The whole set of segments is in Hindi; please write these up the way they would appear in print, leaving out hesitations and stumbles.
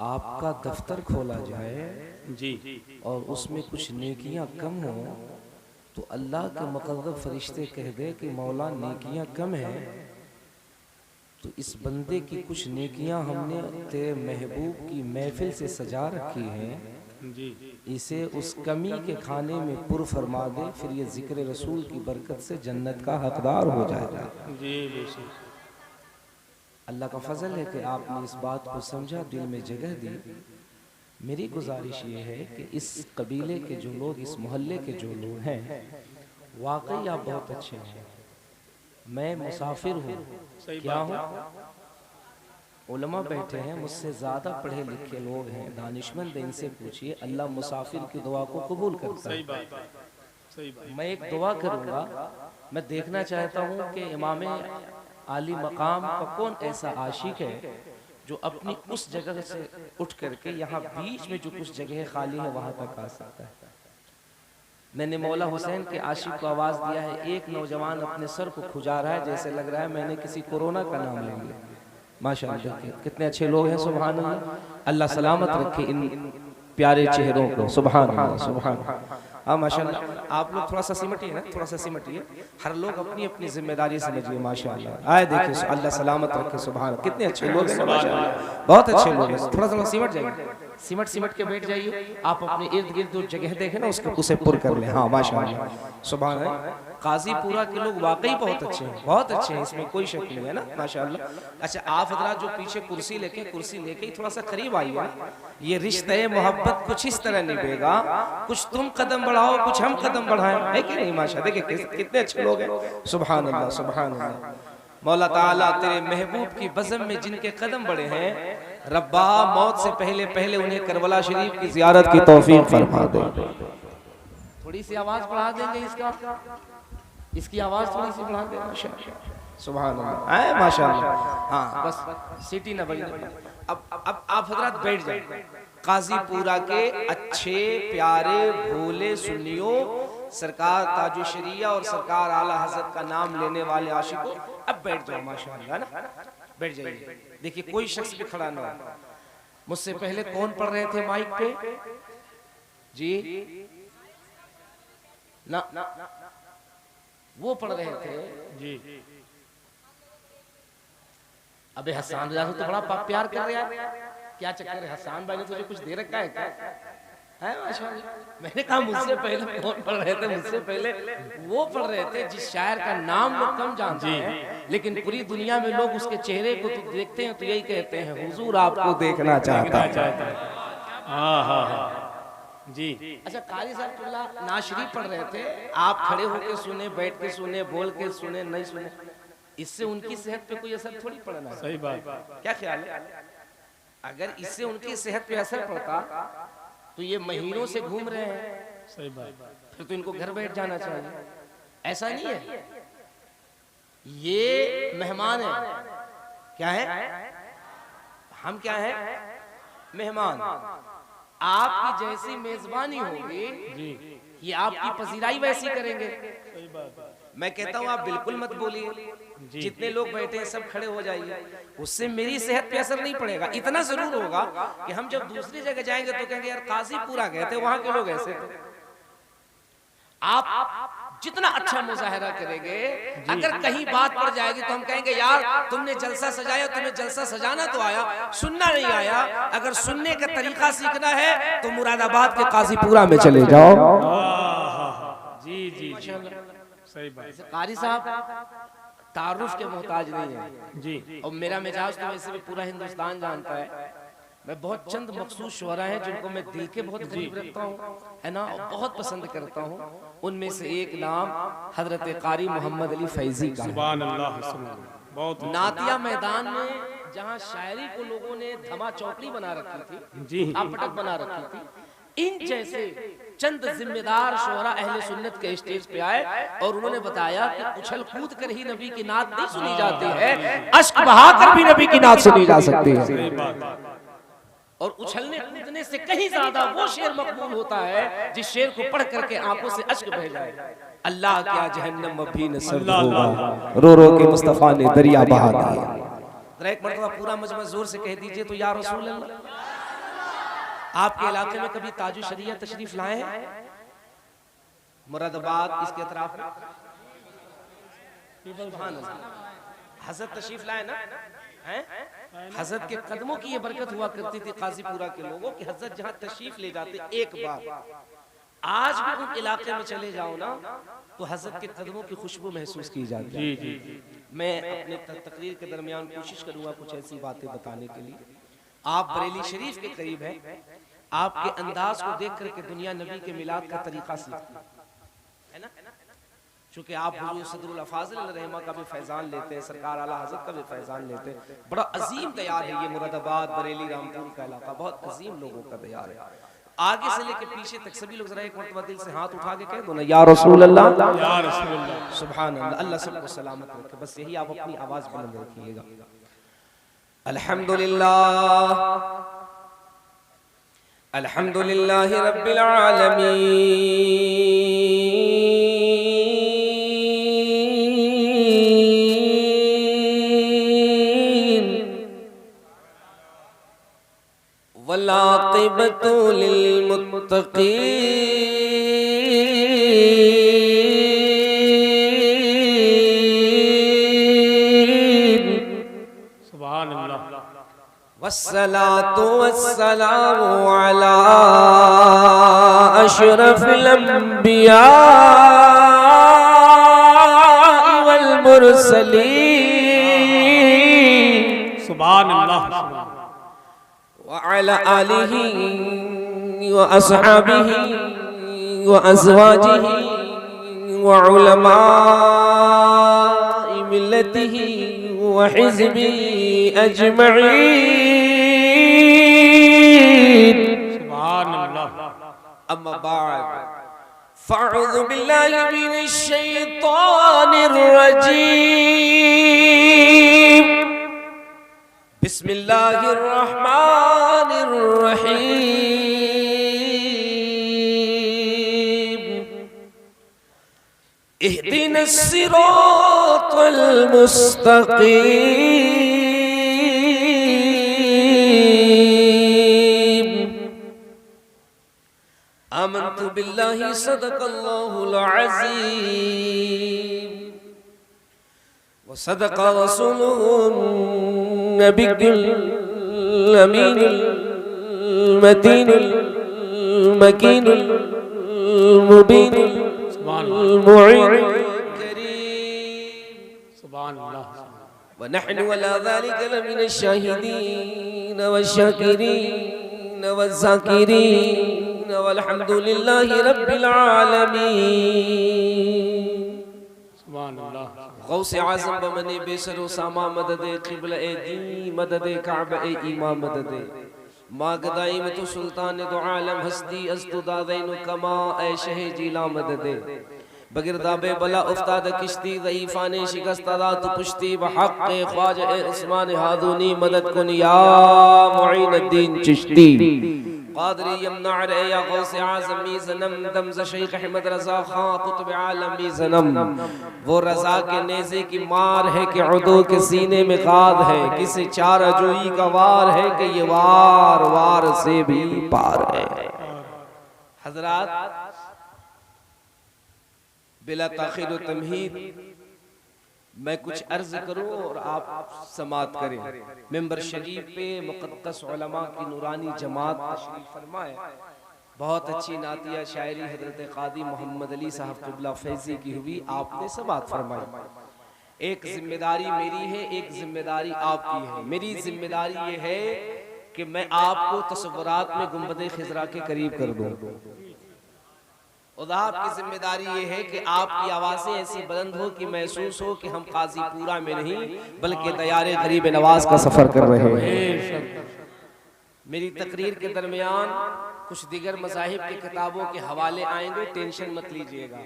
आपका दफ्तर खोला जाए जी और उसमें कुछ नेकियां कम हो तो अल्लाह के मुक़र्रब फरिश्ते कह दे कि मौला नेकियां कम हैं, तो इस बंदे की कुछ नेकियां हमने तेरे महबूब की महफिल से सजा रखी हैं, जी इसे उस कमी के खाने में पुर फरमा दे, फिर ये जिक्र रसूल की बरकत से जन्नत का हकदार हो जाएगा। जी बेशक। अल्लाह का फजल है कि आपने इस बात को समझा, दिल में जगह दी। मेरी गुजारिश ये है कि इस कबीले के जो लोग, इस मोहल्ले के जो लोग हैं, वाकई आप बहुत अच्छे हैं। मैं मुसाफिर हूँ, क्या हूँ? उलमा बैठे हैं, मुझसे ज़्यादा पढ़े लिखे लोग हैं, दानिशमंद, इनसे पूछिए, अल्लाह मुसाफिर की दुआ को कबूल करता सही है। बात है, सही बात। मैं एक दुआ करूँगा, मैं देखना चाहता हूँ कि इमाम आली मकाम का कौन ऐसा आशिक है जो अपनी उस जगह से उठ करके यहाँ बीच में जो कुछ जगह खाली है वहाँ तक आ सकता है। मैंने मौला हुसैन के आशिक को आवाज़ दिया है, एक नौजवान अपने सर को खुजा रहा है, जैसे लग रहा है मैंने किसी कोरोना का नाम ले लिया। माशाअल्लाह, कितने अच्छे लोग हैं, सुभान अल्लाह। अल्लाह सलामत रखे इन प्यारे चेहरों को, सुभान अल्लाह, सुभान अल्लाह। हाँ माशाअल्लाह, आप लोग थोड़ा सा सिमटिए ना, थोड़ा सा सिमटिए, हर लोग अपनी अपनी जिम्मेदारी समझिए। माशाअल्लाह, आए देखिए, अल्लाह सलामत रखे, सुभान। कितने अच्छे लोग हैं माशाअल्लाह, बहुत अच्छे लोग हैं। थोड़ा सा सिमट जाइए, सिमट के बैठ जाइए। आप अपने इर्द गिर्द जो जगह देखें ना, उसको उसे पुर कर लें। हाँ माशाअल्लाह, सुभान है। काजीपुरा के लोग वाकई बहुत अच्छे हैं, बहुत अच्छे हैं, इसमें कोई शक नहीं है ना, माशाअल्लाह। अच्छा, आप हजरात जो पीछे कुर्सी लेके ही थोड़ा सा करीब आइए। ये रिश्ते मोहब्बत कुछ इस तरह निभेगा, कुछ तुम कदम बढ़ाओ, कुछ हम कदम बढ़ाएं, है कि नहीं? माशाअल्लाह, देखिए कितने अच्छे लोग हैं, सुभान अल्लाह, सुभान अल्लाह। मौला ताला तेरे महबूब की बज़म में जिनके कदम बढ़े हैं, रब्बा मौत से पहले पहले उन्हें करबला शरीफ की ज़ियारत की तौफीक फरमा दे। थोड़ी सी आवाज बढ़ा देंगे, इसकी आवाज थोड़ी सी बढ़ा दें, माशाअल्लाह, सुभान अल्लाह, है माशाअल्लाह। हाँ, बस सीटी ना बजने। अब आप हजरत बैठ जाए। काजीपुरा के अच्छे प्यारे भोले सुन्नियों, सरकार ताजु शरिया और सरकार आला हजरत का नाम लेने वाले आशिकों, अब बैठ जाओ माशाअल्लाह, है ना, बैठ जाइए। देखिए कोई शख्स भी खड़ा ना हो। मुझसे पहले कौन पढ़ रहे थे माइक पे जी? ना वो पढ़ रहे थे जी। अबे हसन रजा तो बड़ा प्यार कर रहे हैं, क्या चक्कर है? हसन भाई ने तुझे कुछ दे रखा है क्या? है माशाअल्लाह। मैंने कहा मुझसे पहले कौन पढ़ रहे थे? मुझसे पहले वो पढ़ रहे थे जिस शायर का नाम लोग कम जानते हैं, लेकिन पूरी दुनिया में लोग उसके चेहरे को तो देखते हैं तो यही कहते हैं, हुजूर आपको देखना चाहता है। हाँ हाँ हाँ जी। अच्छा, कारी साहब नाशरी पढ़ रहे थे, आप खड़े होके सुने, बैठ के सुने, बोल के सुने, नहीं सुने, इससे उनकी सेहत पे कोई असर थोड़ी पड़ना है। सही बात। क्या ख्याल है? अगर इससे उनकी सेहत पे असर पड़ता तो ये महीनों से घूम रहे हैं, सही बात। फिर तो इनको घर बैठ जाना चाहिए। ऐसा नहीं है, ये मेहमान है। क्या है? हम क्या है? मेहमान। आपकी जैसी मेजबानी होगी जी, ये आपकी पजीराई वैसी करेंगे। सही बात। मैं कहता हूँ आप बिल्कुल मत बोलिए, जितने लोग बैठे हैं सब खड़े हो जाइए, उससे मेरी सेहत पे असर नहीं पड़ेगा। इतना जरूर होगा कि हम जब दूसरी जगह जाएंगे तो कहेंगे यार काजीपुरा गए थे, वहां के लोग ऐसे थे। आप जितना अच्छा मुजाहरा करेंगे, अगर कहीं बात पड़ जाएगी तो हम कहेंगे यार तुमने जलसा सजाया, तुम्हें जलसा सजाना तो आया, सुनना नहीं आया। अगर सुनने का तरीका सीखना है तो मुरादाबाद के काजीपुरा में चले जाओ। जी जी, सही बात। कारी साहब तारुफ के मोहताज नहीं है जी। और मेरा मिजाज तो वैसे भी पूरा हिंदुस्तान जानता है। मैं बहुत चंद मखसूस शुअरा हैं जिनको मैं दिल के बहुत करीब रखता हूँ, है ना, और बहुत पसंद करता हूँ। उनमें से एक नाम हजरत कारी मोहम्मद अली फैजी का है। सुभान अल्लाह। बहुत नातिया मैदान में जहाँ शायरी को लोगों ने धमा चौकड़ी बना रखी थी, जी। आपटक बना रखी थी, इन जैसे चंद जिम्मेदार शोहरा अहले सुन्नत के स्टेज पे आए और उन्होंने बताया कि उछल कूद कर ही नबी की नात नहीं सुनी जाती है, अश्क बहाकर भी नबी की नात सुनी जा सकती है। और उछलने कूदने से कहीं ज्यादा वो शेर मकबूल होता है जिस शेर को पढ़ करके आंखों से अश्क बह जाए। अल्लाह क्या जहन्नम भी न सर्द होगा, रो रो के मुस्तफा ने दरिया बहा दिया। एक मरतबा पूरा मजमा जोर से कह दीजिए तो या रसूल अल्लाह। आपके इलाके में कभी ताजु शरीया तशरीफ लाए हैं? मुरादाबाद इसके अतराफ में हजरत तशरीफ लाए ना हैं? हजरत के कदमों की ये बरकत हुआ करती थी काजीपुरा के लोगों की। हजरत जहां तशरीफ ले जाते एक बार, आज भी उन इलाके में चले जाओ ना तो हजरत के कदमों की खुशबू महसूस की जाती है। जी। मैं अपने तकरीर के दरमियान कोशिश करूंगा कुछ ऐसी बातें बताने के लिए। आप बरेली शरीफ के करीब हैं, आपके अंदाज को देख करके दुनिया नबी के मिलाद का तरीका सीखती है ना। चूंकि आप हुजूर सदरुल अफाज़िल रहमा का भी फैजान लेते हैं, सरकार आला हज़रत का भी फैजान लेते हैं। बड़ा अजीम दयार है ये मुरादाबाद, बरेली, रामपुर का इलाका, बहुत अजीम लोगों का दयार है। आगे से लेके पीछे तक सभी लोग जरा एक मरतबा दिल से हाथ उठा के कह दो ना, या रसूल अल्लाह, या रसूल अल्लाह, सुभान अल्लाह। अल्लाह सबको सलामत रखे, बस यही आप अपनी आवाज बुलंद रखिएगा। अल्हम्दुलिल्लाह, अल्हम्दुलिल्लाह रब्बिल आलमीन, वलाक़िबतु लिलमुत्तक़ीन, सुभान अल्लाह, वस्सलातु वस्सलामु अला अशरफिल अंबिया वल मुरसलीन, सुभान अल्लाह, व अला आलिहि व अस्हाबिहि व अज़वाजिहि व उलमाए मिल्लतिहि व हिज़्बिहि अजमईन, सुभान अल्लाह। अम्मा बाद फ़अऊज़ु बिल्लाहि मिनश शैतानिर रजीम, बिस्मिल्लाहिर रहमानिर रहीम, इहदिनस सिरातल मुस्तक़ीम, आमन्तु बिल्लाहि सदक़ल्लाहुल अज़ीम व सदक़ रसूलुहुन नबियुल अमीनुल मतीनुल मकीनुल मुबीनुल मुईनुल करीम, सुभान अल्लाह, व नहनु अला ज़ालिका लमिनश शाहिदीन वश्शाकिरीन वज़्ज़ाकिरीन वल्हम्दुलिल्लाहि रब्बिल आलमीन। सुभान अल्लाह, गौसे आज़म बमने बेसर सामा मददे क़िबला ए दी मददे काबा ए ईमा मददे मागदाई में तो सुल्तान दो आलम हस्ती अस्तु दादैनु कमा ए शह जीला मददे बगिरदाबे बला उफ्ताद किश्ती ज़ईफ़ाने शिकस्तादा तु पुश्ती बहक़ ख्वाजा ए उस्मान हादूनी मदद कुन या मुईनुद्दीन चिश्ती क़ादरी यमना रे या गौसे आज़मी ज़नम दमज़ शेख अहमद रज़ा खां कुतुब आलमी ज़नम, वो रज़ा के नेज़े की मार है कि उदू के सीने में क़ाद है, किसी चार अजोई का वार है कि ये वार वार से भी पार है। हज़रात बिला ताख़ीर व तमहीद मैं कुछ अर्ज करूं और आप समात करें। मेंबर शरीफ पे मुक़द्दस उलमा की नूरानी जमात तशरीफ फरमाए। बहुत अच्छी नातिया शायरी हज़रत क़ादी मोहम्मद अली साहब क़िबला फैज़ी की हुई, आपने समात फरमाई। एक जिम्मेदारी मेरी है, एक जिम्मेदारी आपकी है। मेरी जिम्मेदारी ये है कि मैं आपको तसव्वुरात में गुंबद खिज़रा के करीब कर दूं। और आपकी जिम्मेदारी ये है कि आपकी आवाज़ें ऐसी बुलंद हो कि महसूस हो कि हम काजीपुरा में नहीं बल्कि दयारे गरीब नवाज का सफ़र कर रहे हैं। मेरी तकरीर के दरमियान कुछ दिगर मज़ाहिब की किताबों के हवाले आएंगे, टेंशन मत लीजिएगा।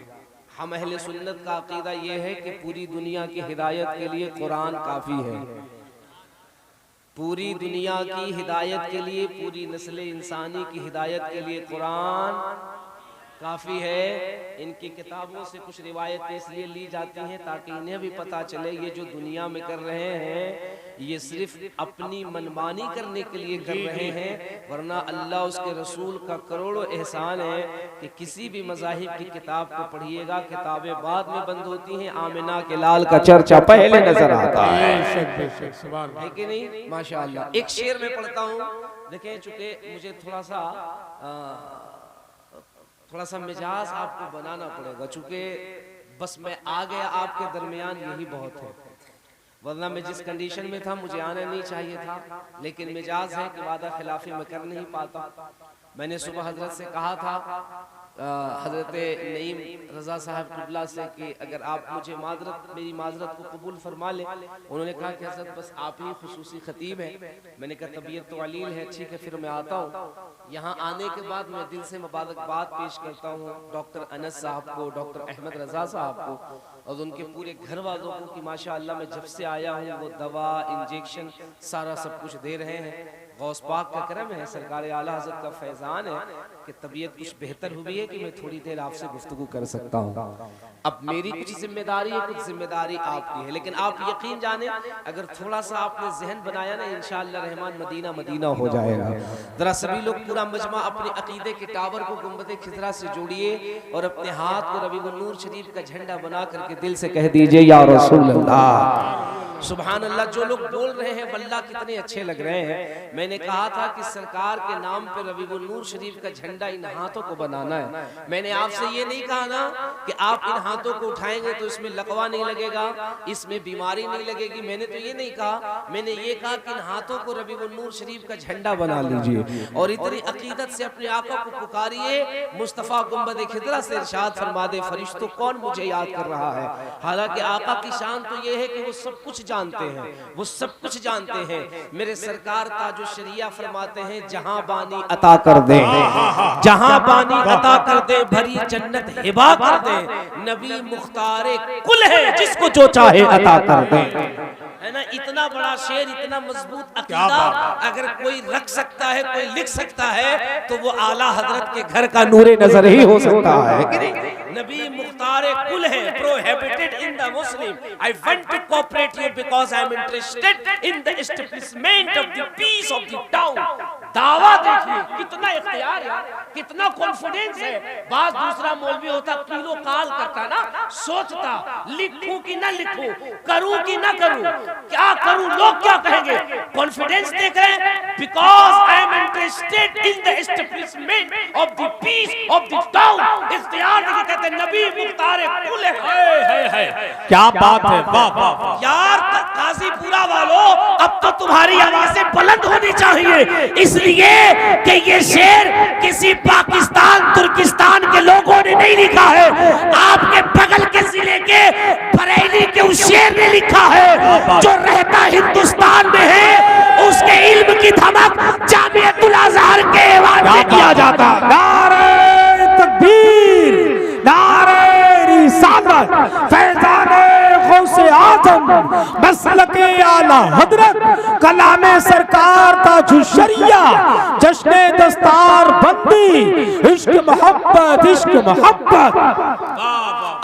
हम अहले सुन्नत का अकीदा ये है कि पूरी दुनिया की हिदायत के लिए कुरान काफ़ी है। पूरी दुनिया की हिदायत के लिए, पूरी नस्ल इंसानी की हिदायत के लिए कुरान काफी है। इनकी किताबों से कुछ रिवायतें इसलिए ली जाती हैं ताकि इन्हें भी पता चले ये जो दुनिया में कर रहे हैं ये सिर्फ अपनी मनमानी करने के लिए कर रहे हैं, वरना अल्लाह उसके रसूल का करोड़ों एहसान है कि किसी भी मज़ाहिब की किताब को पढ़िएगा, किताबें बाद में बंद होती हैं, आमिना के लाल का चर्चा पहले नजर आता है कि नहीं? माशाअल्लाह। एक शेर में पढ़ता हूँ, देखें चूंकि मुझे थोड़ा सा मिजाज आपको बनाना पड़ेगा, चूंकि बस मैं आ गया आपके दरमियान यही बहुत है, वरना मैं जिस कंडीशन में था मुझे आना नहीं चाहिए था, लेकिन मिजाज है कि वादा खिलाफी मैं कर नहीं पाता। मैंने सुबह हजरत से कहा था, हजरत नईम रजा साहब कुबला से, कि अगर आप मुझे मेरी माजरत को कबूल फरमा ले। उन्होंने कहा कि हजरत बस आप ही खुसूसी खतीब हैं। मैंने कहा तबीयत तो अलील है, ठीक है फिर मैं आता हूँ। यहाँ आने के बाद मैं दिल से मुबारकबाद पेश करता हूँ डॉक्टर अनस साहब को, डॉक्टर अहमद रजा साहब को और उनके पूरे घर वालों को कि माशाअल्लाह मैं जब से आया हूँ वो दवा इंजेक्शन सारा सब कुछ दे रहे हैं। गौस पाक का करम है, सरकार आला हज़रत का फैज़ान है कि तबीयत कुछ बेहतर हुई है कि मैं थोड़ी देर आपसे गुफ्तगू कर सकता हूँ। अब मेरी कुछ जिम्मेदारी है, कुछ जिम्मेदारी आपकी है, लेकिन आप यकीन जाने अगर थोड़ा सा आपने जहन बनाया ना, इंशाअल्लाह रहमान मदीना मदीना हो जाएगा। जरा सभी लोग पूरा मजमा अपने अकीदे के टावर को गुंबद खिजरा से जोड़िए और अपने हाथ को रबीउन नूर शरीफ का झंडा बना करके दिल से कह दीजिए या रसूल अल्लाह। सुभान अल्लाह। जो लोग बोल रहे हैं वल्लाह कितने अच्छे लग रहे हैं। मैंने कहा था कि सरकार के नाम पे रबीउन नूर शरीफ का झंडा इन हाथों को बनाना है। मैंने आपसे ये नहीं कहा ना कि आप इन हाथों को उठाएंगे तो इसमें लकवा नहीं लगेगा, इसमें बीमारी नहीं लगेगी, मैंने तो ये नहीं कहा। मैंने ये कहा कि इन हाथों को रबीउन नूर शरीफ का झंडा बना लीजिए और इतनी अकीदत से अपने आका को पुकारिए। मुस्तफ़ा गुंबद खिदरा से इरशाद फरमा दे, फरिश्तों कौन मुझे याद कर रहा है। हालांकि आका की शान तो ये है कि वो सब कुछ जानते हैं, वो सब कुछ जानते हैं। मेरे सरकार ताजो शरिया फरमाते हैं, जहां बानी अता कर दे, जहां बानी अता कर दे, भरी जन्नत हिबा कर दे, नबी मुख्तारे कुल है जिसको जो चाहे अता कर दे। है ना, इतना बड़ा शेर, इतना मजबूत अकीदा अगर कोई रख सकता है, कोई लिख सकता है तो वो आला हजरत के घर का नूरे नजर ही हो सकता है कि नहीं? नबी मुख्तारे कुल है, prohibited in the Muslim, I want to cooperate you because I am interested in the establishment of the peace of the town. दावा देखिए कितना इख्तियार है, कितना कॉन्फिडेंस है। बात दूसरा मौलवी होता किलो काल करता ना, सोचता लिखूं कि ना लिखूं, करूं कि ना करूं, क्या करूं, लोग क्या कहेंगे। कॉन्फिडेंस देख रहे हैं, because I am interested in the establishment of the peace of the town. इख्तियार देखिए, कहते हैं नबी मुख्तार कुल है। क्या बात है, वाह वाह यार। काजीपुरा वालों, अब तो तुम्हारी आवाजें बुलंद होनी चाहिए, इसलिए कि ये शेर किसी पाकिस्तान तुर्किस्तान के लोगों ने नहीं लिखा है, आपके बगल के जिले के बरेली के उस शेर ने लिखा है जो रहता हिंदुस्तान में है। उसके इल्म की धमक जामियतुल अज़हर के ऐवान में किया जाता। नारे तकबीर, नारे रिसालत, फैज़ाने गौसे आज़म, मसलके आला हज़रत, कलामे सरकार ताजु शरिया, जश्ने दस्तार बंदी, इश्क मोहब्बत, इश्क मोहब्बत।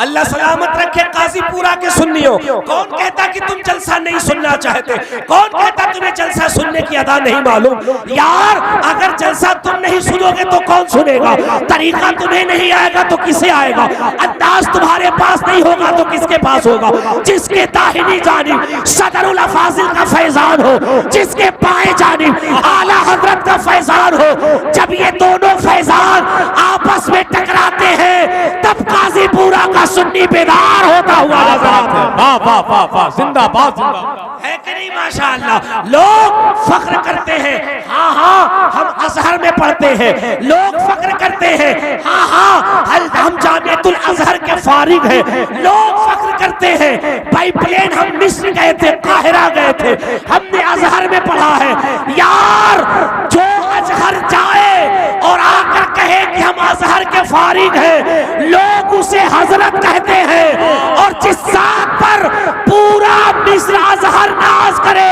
अल्लाह सलामत रखे काजीपुरा के सुन्नियों। कौन कहता कि तुम जलसा नहीं सुनना चाहते? कौन कहता तुम्हें जलसा सुनने की अदा नहीं मालूम? यार अगर जलसा तुम नहीं सुनोगे तो कौन सुनेगा? तरीका तुम्हें नहीं आएगा तो किसे आएगा? अंदाज तुम्हारे पास नहीं होगा तो किसके पास होगा? जिसके दाहिनी जानिब सदरुल अफाजिल का फैजान हो, जिसके बाएं जानिब आला हजरत का फैजान हो, जब ये दोनों फैजान आपस में टकराते हैं तब काजीपुरा का सुन्नी बेदार होता हुआ नजर आता है। वाह वाह वाह वाह, जिंदाबाद जिंदाबाद है कि नहीं? माशाअल्लाह। लोग फख्र करते हैं, हाँ हाँ हम अजहर में पढ़ते हैं। लोग फख्र करते हैं, हाँ हाँ हम जामियतुल अज़हर के फारिग हैं। लोग फख्र करते हैं, पाइपलाइन हम मिस्र गए थे, काहिरा गए थे, हमने अजहर में पढ़ा है। यार जो अजहर जाए और आकर कहे कि हम अजहर के फारिग हैं, लोग उसे हजरत कहते हैं, और जिस साथ पर पूरा मिस्र अजहर नाज करे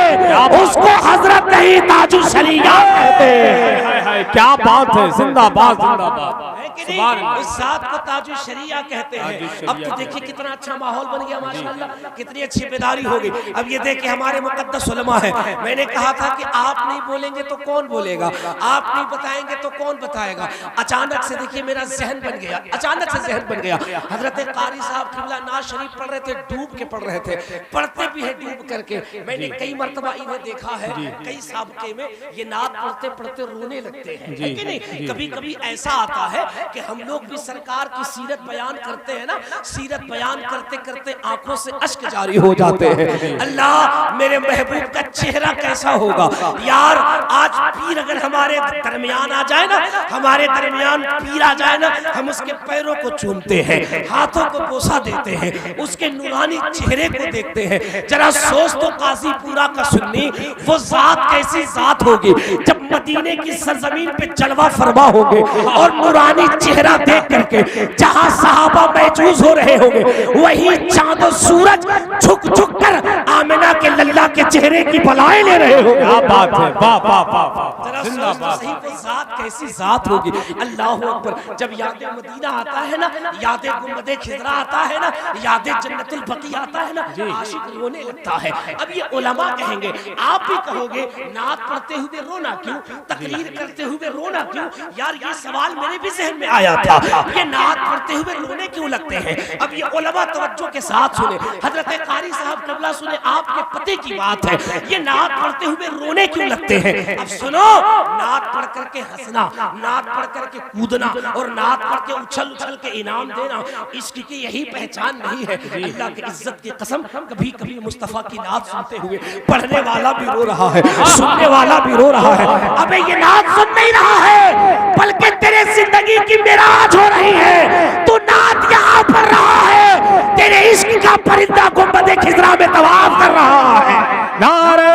उसको हजरत नहीं ताजु शरिया कहते हैं। क्या बात है, जिंदाबाद जिंदाबाद। है कि सुभान नहीं? अल्लाह। उस जात को ताजुश शरिया कहते हैं। ताजुश अब तो देखिए कितना अच्छा माहौल बन गया माशाल्लाह, कितनी अच्छी बेदारी हो गई। अब ये देखिए हमारे मुकद्दस उलमा है, मैंने कहा था कि आप नहीं बोलेंगे तो कौन बोलेगा, आप नहीं बताएंगे तो कौन बताएगा। अचानक से देखिए मेरा जहन बन गया, अचानक से जहन बन गया। हजरत कारी साहब किबला नाज शरीफ पढ़ रहे थे, डूब के पढ़ रहे थे, पढ़ते भी है डूब करके। मैंने कई मरतबा इन्हें देखा है, कई साबके में ये नात पढ़ते पढ़ते रोने लगते हैं, है कि नहीं? कभी कभी ऐसा आता है कि हम लोग भी सरकार की सीरत बयान करते हैं ना, सीरत बयान करते करते आंखों से अश्क जारी हो जाते हैं। अल्लाह मेरे महबूब का चेहरा कैसा होगा यार। आज पीर अगर हमारे दरमियान आ जाए ना, हमारे दरमियान पीर आ जाए ना, हम उसके पैरों को चूमते हैं, हाथों को बोसा देते हैं, उसके नूरानी चेहरे को देखते हैं। जरा सोच तो काजीपुरा का सुन्नी, वो जात कैसी जात होगी जब मदीने की सरजमीन पे जलवा फरमा होंगे और नूरानी चेहरा देख करके जहां सहाबा महजूज हो रहे होंगे, वही चांद और सूरज झुक झुक कर आमिना के लल्ला के चेहरे की बलाएं ले रहे होंगे। क्या बात है, वाह वाह वाह वाह, जरा सोच तो जिंदाबाद। सही वो जात कैसी जात होगी। अल्लाह अकबर। जब याद मदीना आता है ना, याद गुंबदे खिजरा आता है ना, याद जन्नतुल बकी आता है ना, आशिक रोने लगता है। अब ये उलमा कहेंगे, आप भी कहोगे नात पढ़ते हुए रोना क्यों, तकरीर करते हुए रोना क्यों? यार ये सवाल मेरे भी जहन में आया था, ये नात पढ़ते हुए रोने क्यों लगते हैं? अब ये उलमा तवज्जो के साथ सुने, हजरत कारी साहब क़िबला सुने, आपके पते की बात है, ये नात पढ़ते हुए रोने क्यों लगते हैं? अब सुनो, नात पढ़ करके हंसना, नात पढ़ करके कूदना और नात पढ़ के उछल उछल के इनाम देना, इश्क की यही पहचान नहीं है। अल्लाह की इज्जत की कसम, कभी कभी मुस्तफा की नात सुनते हुए पढ़ने वाला भी रो रहा है, सुनने वाला भी रो रहा है। अबे ये नात सुन नहीं रहा है, बल्कि तेरे जिंदगी की मिराज हो रही है। तू नात यहाँ पढ़ रहा है, तेरे इश्क का परिंदा गुंबदे खिजरा में तवाफ कर रहा है। नारे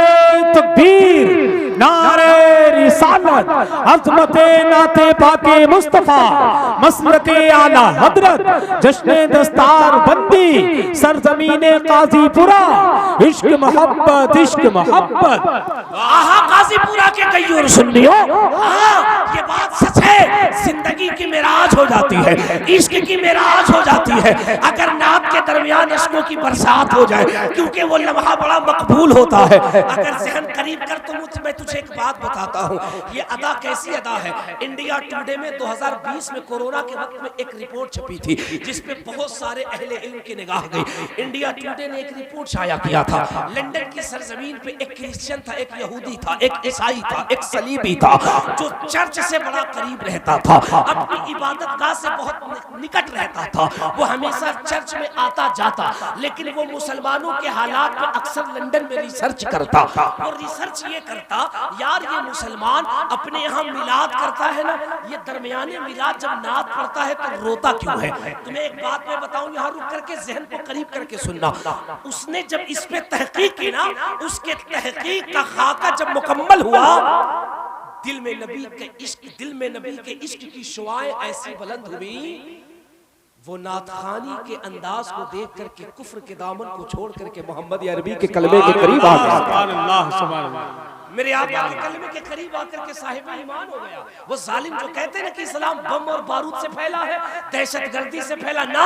तकबीर, नारे रिसालत, अज़मते नाते पाके मुस्तफा, मसलके आला हजरत, जश्न दस्तार बंदी, सरजमीने काजीपुरा, इश्क मोहब्बत, इश्क मोहब्बत। आहा काजीपुरा के कईयोर सुन्नियों, हाँ ये बात सच है, जिंदगी की मिराज हो जाती है, इश्क की मिराज हो जाती है अगर नात के दरमियान इश्कों की बरसात हो जाए, क्योंकि वो लम्हा बड़ा मकबूल होता है। अगर जहन करीब कर तो मैं तुझे एक बात बताता हूँ, ये अदा कैसी अदा है। इंडिया टुडे में 2020 में कोरोना के वक्त में एक रिपोर्ट छपी थी जिसपे बहुत सारे अहले इल्म की निगाह गई। इंडिया टुडे ने एक रिपोर्ट शाया किया था, लंदन की सरजमीन पे एक क्रिश्चियन था, एक यहूदी था, एक ईसाई था, एक सलीबी था, जो चर्च से बड़ा करीब रहता था, अपनी इबादतगाह से बहुत निकट रहता था, वो हमेशा चर्च में आता जाता, लेकिन वो मुसलमानों के हालात पे अक्सर लंदन में रिसर्च करता। वो रिसर्च ये करता, यार ये मुसलमान अपने यहाँ मिलाद करता है ना, ये दरमियाने मिलाद जब नात पढ़ता है तो रोता क्यों है? तुम्हें एक बात मैं बताऊं, यहाँ रुक करके जहन को करीब करके सुनना। उसने जब इस पे तहकीक की ना, उसके तहकीक का खाका जब मुकम्मल हुआ, दिल में नबी के इश्क, दिल में नबी के इश्क की शुआएं ऐसी बुलंद हुई, वो नातखानी के अंदाज को देख करके कुफ्र के दामन को छोड़ करके मोहम्मद अरबी के कलमे के करीब आ गया। सुभान अल्लाह, सुभान अल्लाह। मेरे आका के कलमे के करीब आकर के साहिब ईमान हो गया। वो जालिम जो कहते हैं ना कि इस्लाम बम और बारूद से फैला है, दहशतगर्दी से फैला, ना,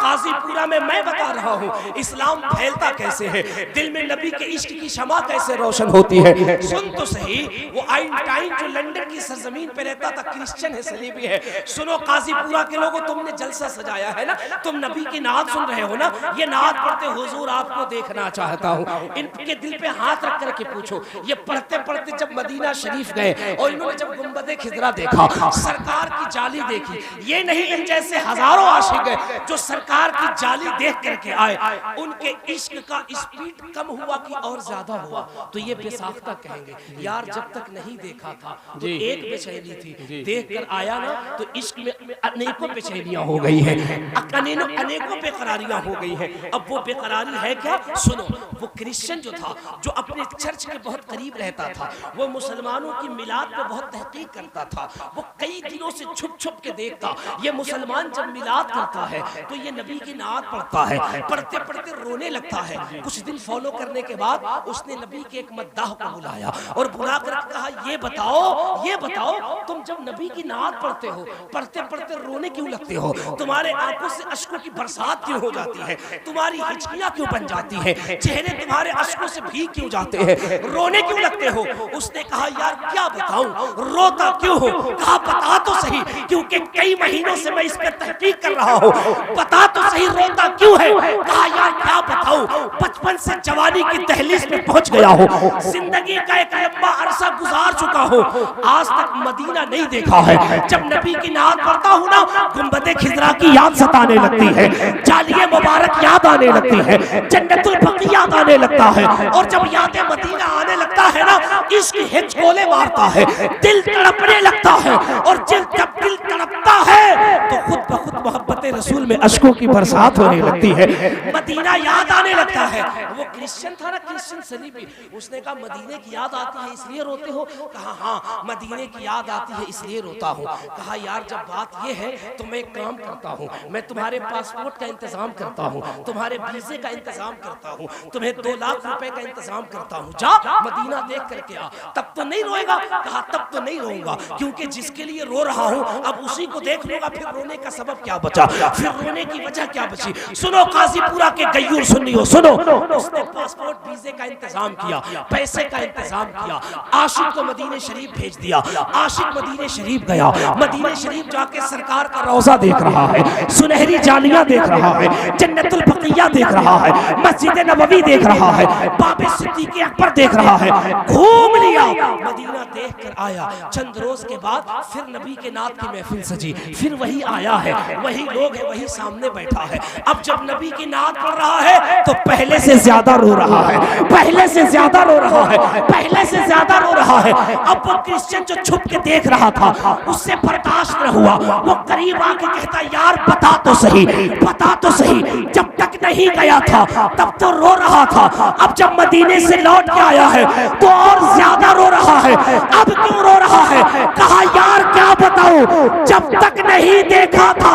काजीपुरा में मैं बता रहा हूँ इस्लाम फैलता कैसे है, दिल में नबी के इश्क की शमा कैसे रोशन होती है। सुन तो सही, वो आइंस्टाइन जो लंदन की सरजमीन पे रहता था, क्रिश्चियन है, सलीबी है। सुनो काजीपुरा के लोगों, तुमने जलसा सजाया है ना, तुम नबी की नात सुन रहे हो ना, ये नात पढ़ते हुजूर आपको देखना चाहता हूँ। इनके दिल पे हाथ रख करके पूछो, ये पढ़ते पढ़ते जब मदीना शरीफ गए और इन्होंने जब गुंबदे खिजरा देखा, सरकार की जाली देखी, ये नहीं इन जैसे हजारों आशिक हैं जो सरकार की जाली देख करके आए, उनके इश्क का स्पीड कम हुआ कि और ज्यादा हुआ, तो ये बेसाख्ता कहेंगे यार जब तक नहीं देखा था तो एक बेचैनी थी, देख कर आया ना तो इश्क में अनेकों बेचैनियां हो गई हैं, अनेकों बेकरारियां हो गई हैं। अब वो बेकरारी है क्या? सुनो, वो क्रिश्चियन जो था, जो अपने चर्च के बहुत करीब रहता कहता था, वो मुसलमानों की मिलाद पे बहुत तहकीक करता था। वो कई दिनों से छुप छुप के देखता, ये मुसलमान जब मिलाद करता है तो ये नबी की नात पढ़ता है, पढ़ते पढ़ते रोने लगता है। कुछ दिन फॉलो करने के बाद उसने नबी के एक मद्दाह को बुलाया और बुला कर कहा, ये बताओ तुम जब नबी की नात पढ़ते हो, पढ़ते पढ़ते रोने क्यों लगते हो? तुम्हारे आंखों से अश्कों की बरसात क्यों हो जाती है? तुम्हारी हिचकियां क्यों बन जाती है? चेहरे तुम्हारे अश्कों से भीग क्यों जाते हैं? रोने क्यों लगते हो? उसने कहा, यार क्या बताऊं, रोता क्यों हो? कहा, बता तो सही, क्योंकि कई महीनों से मैं इस पर तहकीक कर रहा हूं, बता तो सही रोता क्यों है? कहा, यार क्या बताऊं, बचपन से जवानी की दहलीज पे पहुंच गया हूं, जिंदगी का एक लंबा अरसा गुजार चुका हूं, आज तक मदीना नहीं देखा है। जब नबी की नात पढ़ता हूं ना, गुंबदे खिजरा की याद सताने लगती है, जालिये मुबारक याद आने लगती है, जन्नतुल बकी याद आने लगता है, और जब यादें मदीना आने लगता है ना, इश्क हिचकोले मारता है, दिल तड़पने लगता है, और जब दिल तड़पता है तो खुद ब खुद मोहब्बत रसूल में अश्कों की बरसात होने लगती है, मदीना याद आने लगता है। वो क्रिश्चियन था ना, क्रिश्चियन सलीबी, उसने कहा, मदीने की याद आती है इसलिए रोते हो? कहा, हाँ मदीने की याद आती है इसलिए रोता हूँ। कहा, यार जब बात ये है तो मैं एक काम करता हूँ, मैं तुम्हारे पासपोर्ट का इंतजाम करता हूँ, तुम्हारे वीजे का इंतजाम करता हूँ, तुम्हें 2 लाख रुपए का इंतजाम करता हूँ, जा मदीना देख करके आ। तब तो नहीं रोएगा? कहा, तब तो नहीं रोऊंगा, क्योंकि जिसके लिए रो रहा हूँ अब उसी को देख लूंगा, फिर रोने का सबब क्या बचा, फिर रोने की वजह क्या बची? सुनो काजीपुरा के गयूर सुन्नियों, सुनो, उसने पासपोर्ट वीजे का इंतजाम किया, पैसे का इंतजाम किया, आशिक को मदीने शरीफ भेज दिया, आशिक मदीने शरीफ गया, मदीने शरीफ जाके सरकार का रोजा देख रहा है, सुनहरी जालियां देख रहा है, जन्नतुल बकिया देख रहा है, मस्जिद नबवी देख रहा है, बाबे सिद्दीक़ अकबर देख रहा है, घूम लिया, मदीना देख कर आया। चंद रोज के बाद फिर नबी के नात की महफिल सजी, फिर वही आया है, वही लोग है, वही सामने बैठा है। अब जब नबी की नात पढ़ रहा है तो पहले से ज्यादा रो रहा है, पहले से ज्यादा रो रहा है, पहले से ज्यादा रो रहा है। अब वो क्रिश्चियन जो छुप के देख रहा था उससे बर्दाश्त न हुआ, वो करीब आके कहता, यार बता तो सही, बता तो सही, जब तक नहीं गया था तब तो रो रहा था, अब जब मदीने से लौट के आया है तो और ज्यादा रो रहा है, अब क्यों रो रहा है? कहा, यार क्या बताऊं, जब तक नहीं देखा था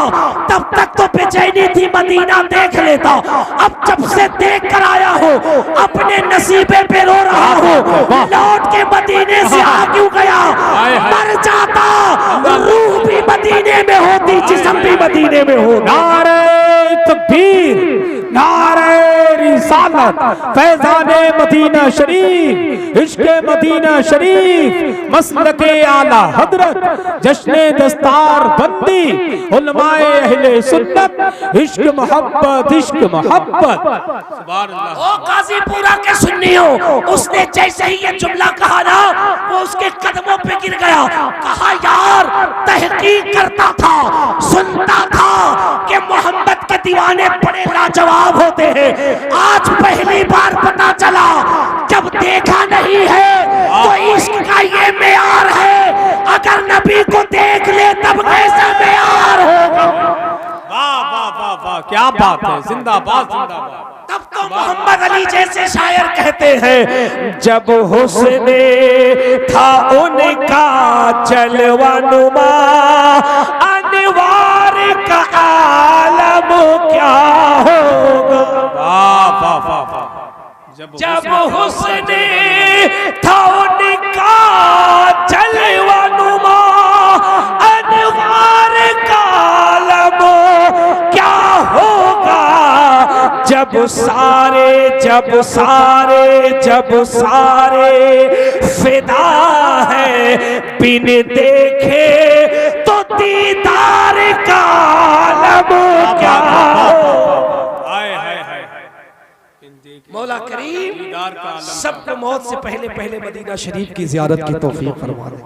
तब तक तो बेचैनी थी, मदीना देख लेता, अब जब से देख कर आया हूँ अपने नसीबे पे रो रहा हूँ, लौट के मदीने से आ क्यों गया? मर जाता, रूह भी मदीने में होती, जिस्म भी मदीने में हो। नारे तकबीर, नारे रिसालत, फैज़ाने मदीना शरीफ, इश्क़े मदीना शरीफ, मसलके आला हजरत, जश्ने दस्तार बंदी, उलमाए अहले सुन्नत, इश्क मोहब्बत, इश्क मोहब्बत। ओ काजीपुरा के सुन्नियों, उसने जैसे ही ये जुमला कहा ना, वो उसके कदमों पे गिर गया। कहा, यार तहकीक करता था, सुनता था कि मोहम्मद के दीवाने बड़े लाजवाब होते हैं, आज पहली बार पता चला, जब देखा नहीं है तो इश्क का ये मेयार है, अगर नबी को देख ले तब कैसा मेयार होगा। वाह वाह वाह वाह, क्या बात है, जिंदाबाद जिंदाबाद। तब तो मोहम्मद अली जैसे शायर कहते हैं, जब हुस्ने था उनका जलवा नुमा, अनवार का आलम क्या होगा। वाह वाह वाह वाह, जब हुस्ने था उनका जलवा नुमा, अनवार का आलम क्या होगा। जब सारे फिदा है, बिन देखे तो दीदार का आलम क्या होगा। मौला करीम सबको मौत से पहले पहले मदीना शरीफ की ज़ियारत की तौफीक फरमा दे,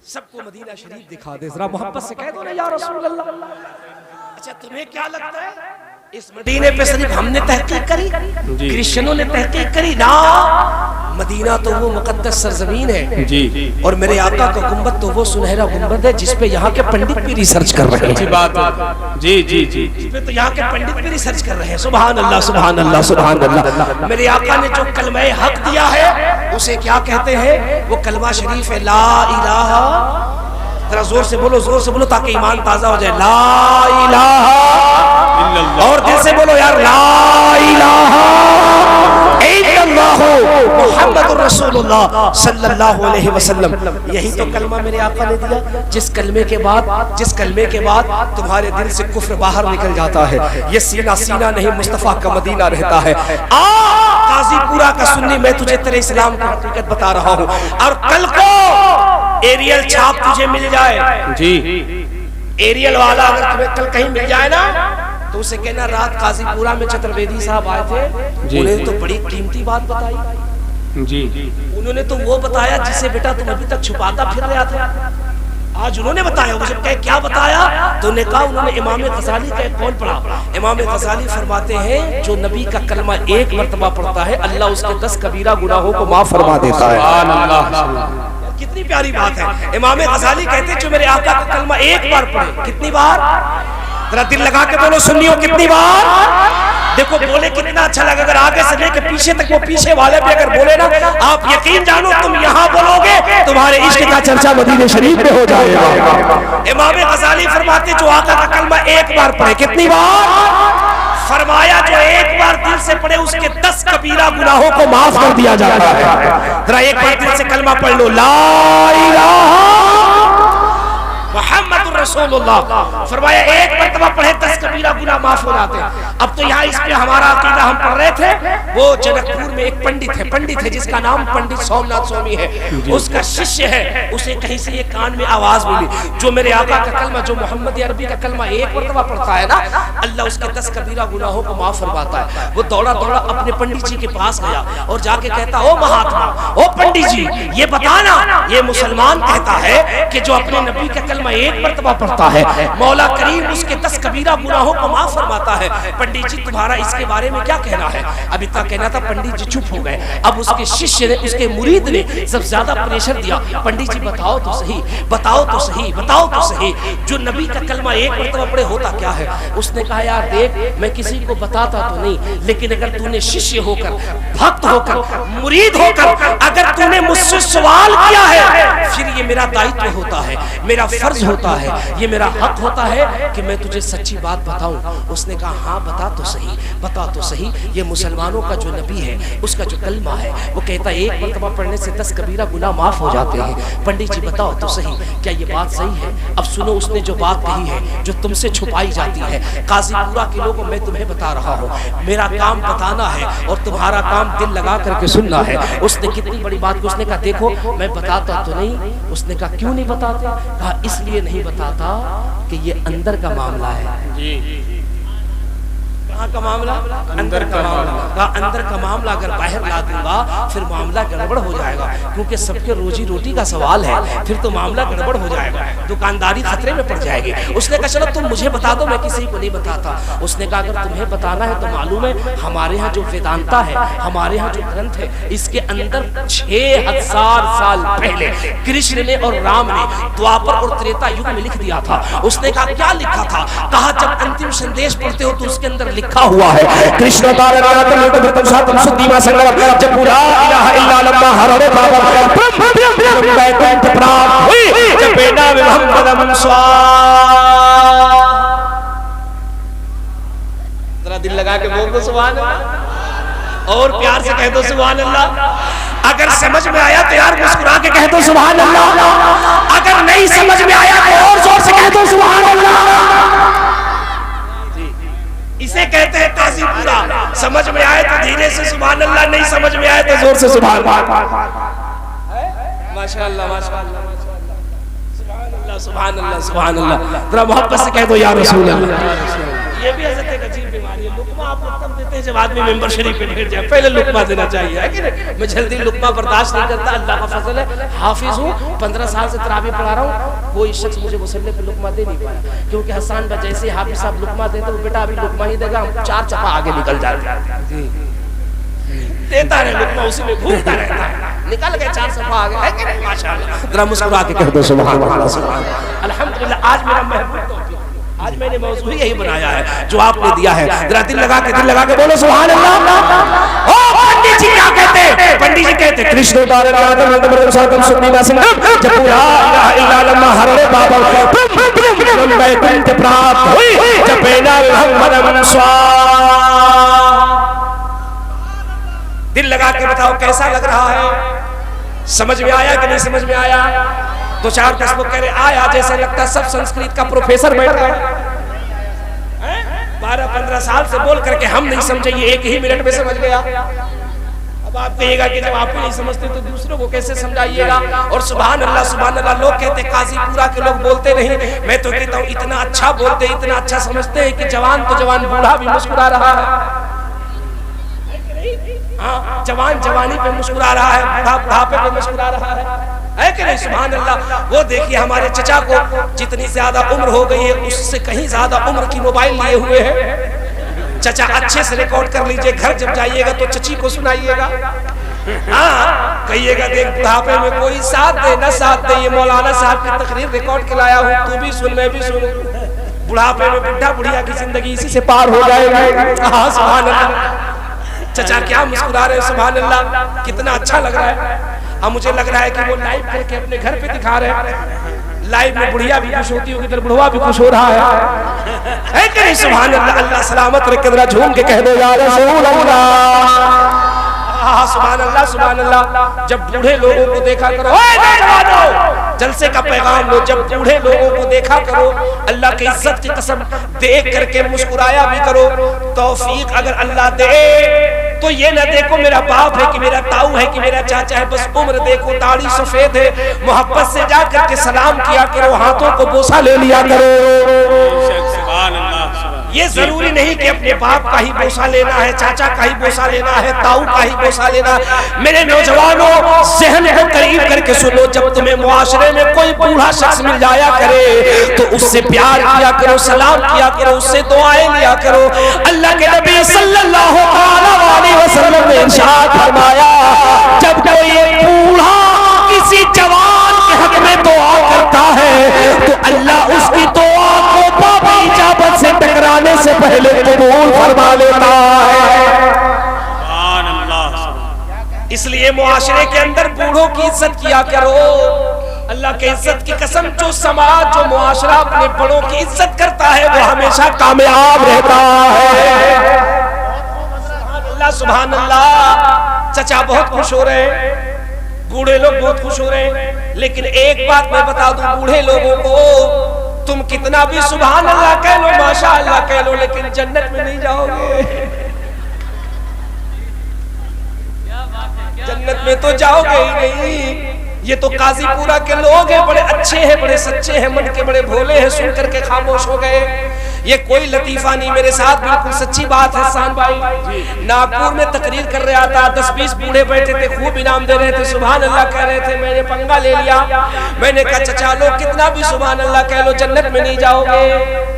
सबको मदीना शरीफ दिखा दे। जरा मोहब्बत से कह दो ना, या रसूल अल्लाह। अच्छा तुम्हें क्या लगता है इस मदीने पे सिर्फ हमने तहकीक करी, क्रिश्चियनों ने तहकीक करी ना। मदीना तो वो मुकद्दस सरजमीन है जी, और मेरे आका का गुंबद तो वो सुनहरा गुंबद है जिसपे यहाँ के पंडित भी रिसर्च कर रहे हैं। अच्छी बात है। जी जी जी, इसपे तो यहाँ के पंडित भी रिसर्च कर रहे हैं। सुभान अल्लाह, सुभान अल्लाह, सुभान अल्लाह। मेरे आका ने जो कलमा हक दिया है उसे क्या कहते हैं? वो कलमा शरीफ है, ला इलाहा। जरा जोर से बोलो ताकि ईमान ताजा हो जाए। ला इलाहा, और दिल से बोलो यार, ला इलाहा इल्लल्लाहु मुहम्मदुर रसूलुल्लाह सल्लल्लाहु अलैहि वसल्लम। यही तो कलमा मेरे आका ने दिया, जिस कलमे के बाद तुम्हारे दिल से कुफ्र बाहर निकल जाता है। ये सीना सीना नहीं, मुस्तफा का मदीना रहता है। काजीपुरा का सुन्नी, मैं तुझे तेरे इस्लाम की हकीकत बता रहा हूँ। और कल को एरियल छाप तुझे मिल जाए जी, एरियल वाला अगर तुम्हें कल कहीं मिल जाए ना, तो उसे कहना रात काजीपुरा में चतुर्वेदी साहब आए थे, उन्होंने तो बड़ी कीमती बात बताई जी। उन्होंने तो वो बताया जिसे बेटा तुम अभी तक छुपाता फिर रहा था, आज उन्होंने बताया। मुझे कहे क्या बताया? तो उन्होंने कहा, उन्होंने इमाम गजाली का कौन पढ़ा? इमाम गजाली फरमाते हैं जो नबी का कलमा एक मर्तबा पढ़ता है, अल्लाह उसके 10 कबीरा गुनाहों को माफ फरमा देता है। कितनी प्यारी बात है। इमाम गजाली कहते हैं जो मेरे आका का कलमा एक बार पढ़े, कितनी बार? जरा दिल लगा के बोलो सुन्नियों, कितनी बार? देखो बोले कितना अच्छा लगा। अगर आगे से लेकर पीछे तक वो पीछे वाले भी अगर बोले ना, आप यकीन जानो तुम यहाँ बोलोगे तुम्हारे इश्क का चर्चा मदीने शरीफ में हो जाएगा। इमाम गजाली फरमाते जो आका का कलमा एक बार पढ़े, कितनी बार? फरमाया जो एक बार दिल से पढ़े उसके 10 कबीरा गुनाहों को माफ कर दिया जाता है। जरा एक बार दिल से कलमा पढ़ लो, ला इलाहा मुहम्मदुर रसूलुल्लाह। फरमाया एक मर्तबा पढ़े 10 कबीरा गुनाह माफ हो जाते हैं। अब तो यहाँ इस पे हमारा अकीदा हम पढ़ रहे थे। वो जनकपुर में एक पंडित है जिसका नाम पंडित सोमनाथ स्वामी है, उसका शिष्य है। उसे कहीं से ये कान में आवाज मिली, जो मेरे आका का कलमा, जो मोहम्मद अरबी का कलमा एक मर्तबा पढ़ता है ना, अल्लाह उसके 10 कबीरा गुनाहों को माफ फरमाता है। वो दौड़ा अपने पंडित जी के पास गया और जाके कहता, ओ महात्मा, ओ पंडित जी, ये बताना, ये मुसलमान कहता है कि जो अपने नबी का कलमा एक मर्तबा पढ़ता है मौला करीम उसके 10 कबीरा गुनाहों को माफ फरमाता है। पंडित जी तुम्हारा इसके बारे में क्या कहना है? अब इतना कहना था, पंडित जी चुप हो गए। अब उसके शिष्य ने, उसके मुरीद ने सब ज्यादा प्रेशर दिया, पंडित जी बताओ तो सही, बताओ तो सही, बताओ तो सही, जो नबी का कलमा एक मर्तबा पढ़े होता क्या है? उसने कहा, यार देख, मैं किसी को बताता तो नहीं, लेकिन अगर तूने शिष्य होकर, भक्त होकर, मुरीद होकर अगर तूने मुझसे सवाल किया है, फिर ये मेरा दायित्व होता है, मेरा फर्ज होता है, ये मेरा हक होता है कि मैं तुझे सच्ची बात बताऊं। उसने कहा, हाँ बता तो सही, बता तो सही। ये मुसलमानों का जो नबी है, उसका जो कलमा है, वो कहता है एक मर्तबा पढ़ने से 10 कबीरा गुनाह माफ हो जाते हैं। पंडित जी बताओ तो सही, क्या ये बात सही है? अब सुनो उसने जो बात कही है, जो तुमसे छुपाई जाती है। काजीपुरा के लोगों, मैं तुम्हें बता रहा हूँ, मेरा काम बताना है और तुम्हारा काम दिल लगा करके सुनना है। उसने कितनी बड़ी बात की, उसने कहा देखो मैं बताता तो नहीं। उसने कहा क्यों नहीं बताते? कहा इसलिए नहीं बताता कि ये अंदर का मामला है। कहाँ का मामला? अंदर का मामला। कहा अंदर का मामला अगर बाहर ला दूंगा फिर मामला गड़बड़ हो जाएगा, क्योंकि सबके रोजी रोटी का सवाल है, फिर तो मामला गड़बड़ हो जाएगा, दुकानदारी खतरे में पड़ जाएगी। उसने कहा चलो तुम मुझे बता दो, मैं किसी को नहीं बताता। उसने कहा अगर तुम्हें बताना है तो मालूम है हमारे यहाँ जो वेदांता है, हमारे यहाँ जो ग्रंथ है, इसके अंदर 6000 साल पहले कृष्ण ने और राम ने द्वापर और त्रेता युग में लिख दिया था। उसने कहा क्या लिखा था? कहा जब अंतिम संदेश पढ़ते हो तो उसके अंदर लिखा हुआ है, कृष्ण जरा दिल लगा के बोल दो सुभान अल्लाह, और प्यार से कह दो सुभान अल्लाह। अगर समझ में आया तो यार मुस्कुरा के कह दो सुभान अल्लाह, अगर नहीं समझ में आया तो और जोर से कह दो सुभान अल्लाह। इसे कहते हैं काजीपुरा। समझ में आए तो धीरे से सुभान अल्लाह, नहीं समझ में आए तो जोर से सुभान अल्लाह। माशाअल्लाह माशाअल्लाह, सुभान अल्लाह सुभान अल्लाह सुभान अल्लाह। जरा मोहब्बत से कह दो या रसूल अल्लाह। ये भी हजरत एक अजीब बीमारी है। लुकमा आपको तब देते हैं जब आदमी मेंबर शरीफ पे बैठ जाए, पहले लुकमा देना चाहिए, है कि नहीं? मैं जल्दी लुकमा बर्दाश्त नहीं करता, अल्लाह का फजल है, हाफिज हूँ, 15 साल से तरावी पढ़ा रहा हूँ, कोई शख्स मुझे मुसल्ले पे लुकमा दे नहीं पाया, क्योंकि हसन भाई जैसे हाफिज साहब लुकमा देते वो बेटा अभी लुकमा ही देगा, हम 4 चपा आगे निकल जाते, देता रहे लुकमा, उसी में घूमता रहता है, निकल गए 4 सफा आगे, है कि नहीं? माशाअल्लाह, जरा मुस्कुरा के कह दो सुभान अल्लाह, सुभान अल्लाह। अल्हम्दुलिल्लाह आज मेरा महबूब तौफीक, आज मैंने मौजू यही बनाया है जो आपने दिया है, जरा दिल लगा के बोलो सुभान अल्लाह। ओ पंडित जी क्या कहते हैं? पंडित जी कहते हैं कृष्ण उतारे जब पूरा इलाहा इल्ला अल्लाह हरे बाबा वैकुंठ प्राप्त हुई जब बेना मोहम्मद स्वा। दिल लगा के बताओ कैसा लग रहा है? समझ में आया कि नहीं समझ में आया? 2-4 दस लोग कह रहे आया, जैसे लगता है सब संस्कृत का प्रोफेसर बैठ गए, 12-15 साल से बोल करके हम नहीं समझे, ये 1 ही मिनट में समझ गया। अब आप कहिएगा कि जब आप नहीं समझते तो दूसरों को कैसे समझाइएगा? और सुभान अल्लाह लोग कहते काजीपुरा के लोग बोलते नहीं, मैं तो कहता हूँ इतना अच्छा बोलते, इतना अच्छा समझते हैं कि जवान तो जवान बूढ़ा भी मुस्कुरा रहा है। हाँ, जवान जवानी पे मुस्कुरा रहा है, बूढ़ा बुढ़ापे पे मुस्कुरा रहा है कि नहीं? सुभान अल्लाह। वो देखिए हमारे चचा को जितनी ज्यादा उम्र हो गई है उससे कहीं ज्यादा उम्र की मोबाइल लिए हुए हैं। चचा अच्छे से रिकॉर्ड कर लीजिए, घर जब जाइएगा तो चची को सुनाइएगा, हाँ कहिएगा देख बुढ़ापे में कोई साथ दे न साथ दे, ये मौलाना साहब की तकरीर रिकॉर्ड के लाया हूँ, तू भी सुन मैं भी सुन, बुढ़ापे में बुढ़ा बुढ़िया की जिंदगी इसी से पार हो जाएगी। हाँ सुभान अल्लाह। चचा क्या मुस्कुरा रहे हैं, सुभान अल्लाह, कितना अच्छा लग रहा है। अब मुझे लग रहा है कि वो लाइव करके अपने घर पे दिखा रहे हैं, लाइव में बुढ़िया भी खुश होती होगी, बुढ़वा भी खुश हो रहा है कि नहीं? सुभान अल्लाह। अल्लाह सलामत रखे, जरा झूम के कह दो या रसूल अल्लाह। सुभान अल्लाह, सुभान अल्लाह। जब बूढ़े लोगों को देखा करो, जलसे का पैगाम लो, जब बूढ़े लोगों को देखा करो अल्लाह की इज्जत की कसम देख करके मुस्कुराया भी करो। तौफीक अगर अल्लाह दे तो ये ना देखो मेरा बाप है कि मेरा ताऊ है कि मेरा चाचा है, बस उम्र देखो, दाढ़ी सफेद है, मोहब्बत से जा करके सलाम किया करो, हाथों को बोसा ले लिया करो। ये जरूरी नहीं कि अपने बाप का ही बोसा लेना है, चाचा का ही बोसा लेना है, ताऊ का ही बोसा लेना है। मेरे नौजवानों ज़हन को करीब करके सुनो, जब तुम्हें मुआशरे में कोई बूढ़ा शख्स मिल जाया करे तो उससे प्यार किया करो, सलाम किया करो, उससे दुआएं लिया करो। अल्लाह के नबी सल्लल्लाहु अलैहि वसल्लम ने इरशाद फरमाया, जब कोई बूढ़ा किसी जवान के हक में दुआ करता है तो अल्लाह उसकी दुआ को बाबा इजाबत से टकराने से पहले कबूल फरमा लेता है। इसलिए मुआशरे के अंदर बूढ़ों की इज्जत किया करो। अल्लाह के इज्जत की कसम, जो समाज जो मुआशरा अपने बड़ों की इज्जत करता है वो हमेशा कामयाब रहता है। अल्लाह सुभान अल्लाह। चचा बहुत खुश हो रहे हैं, बूढ़े लोग बहुत खुश हो रहे हैं, लेकिन एक बात मैं बता दूं बूढ़े लोगों को, तुम कितना भी सुभान अल्लाह कह लो, माशा अल्लाह कह लो, लेकिन जन्नत में नहीं जाओगे। जन्नत में तो जाओगे ही नहीं। ये तो काजीपुरा के लोग हैं, बड़े अच्छे हैं, बड़े सच्चे हैं, मन के बड़े भोले हैं, सुन करके खामोश हो गए। ये कोई लतीफा नहीं, मेरे साथ बिल्कुल सच्ची बात है। हसन भाई नागपुर में तकरीर कर रहा था, 10-20 बूढ़े बैठे थे, खूब इनाम दे रहे थे, सुभान अल्लाह कह रहे थे। मैंने पंगा ले लिया, मैंने कहा चचा लोग कितना भी सुभान अल्लाह कह लो जन्नत में नहीं जाओगे।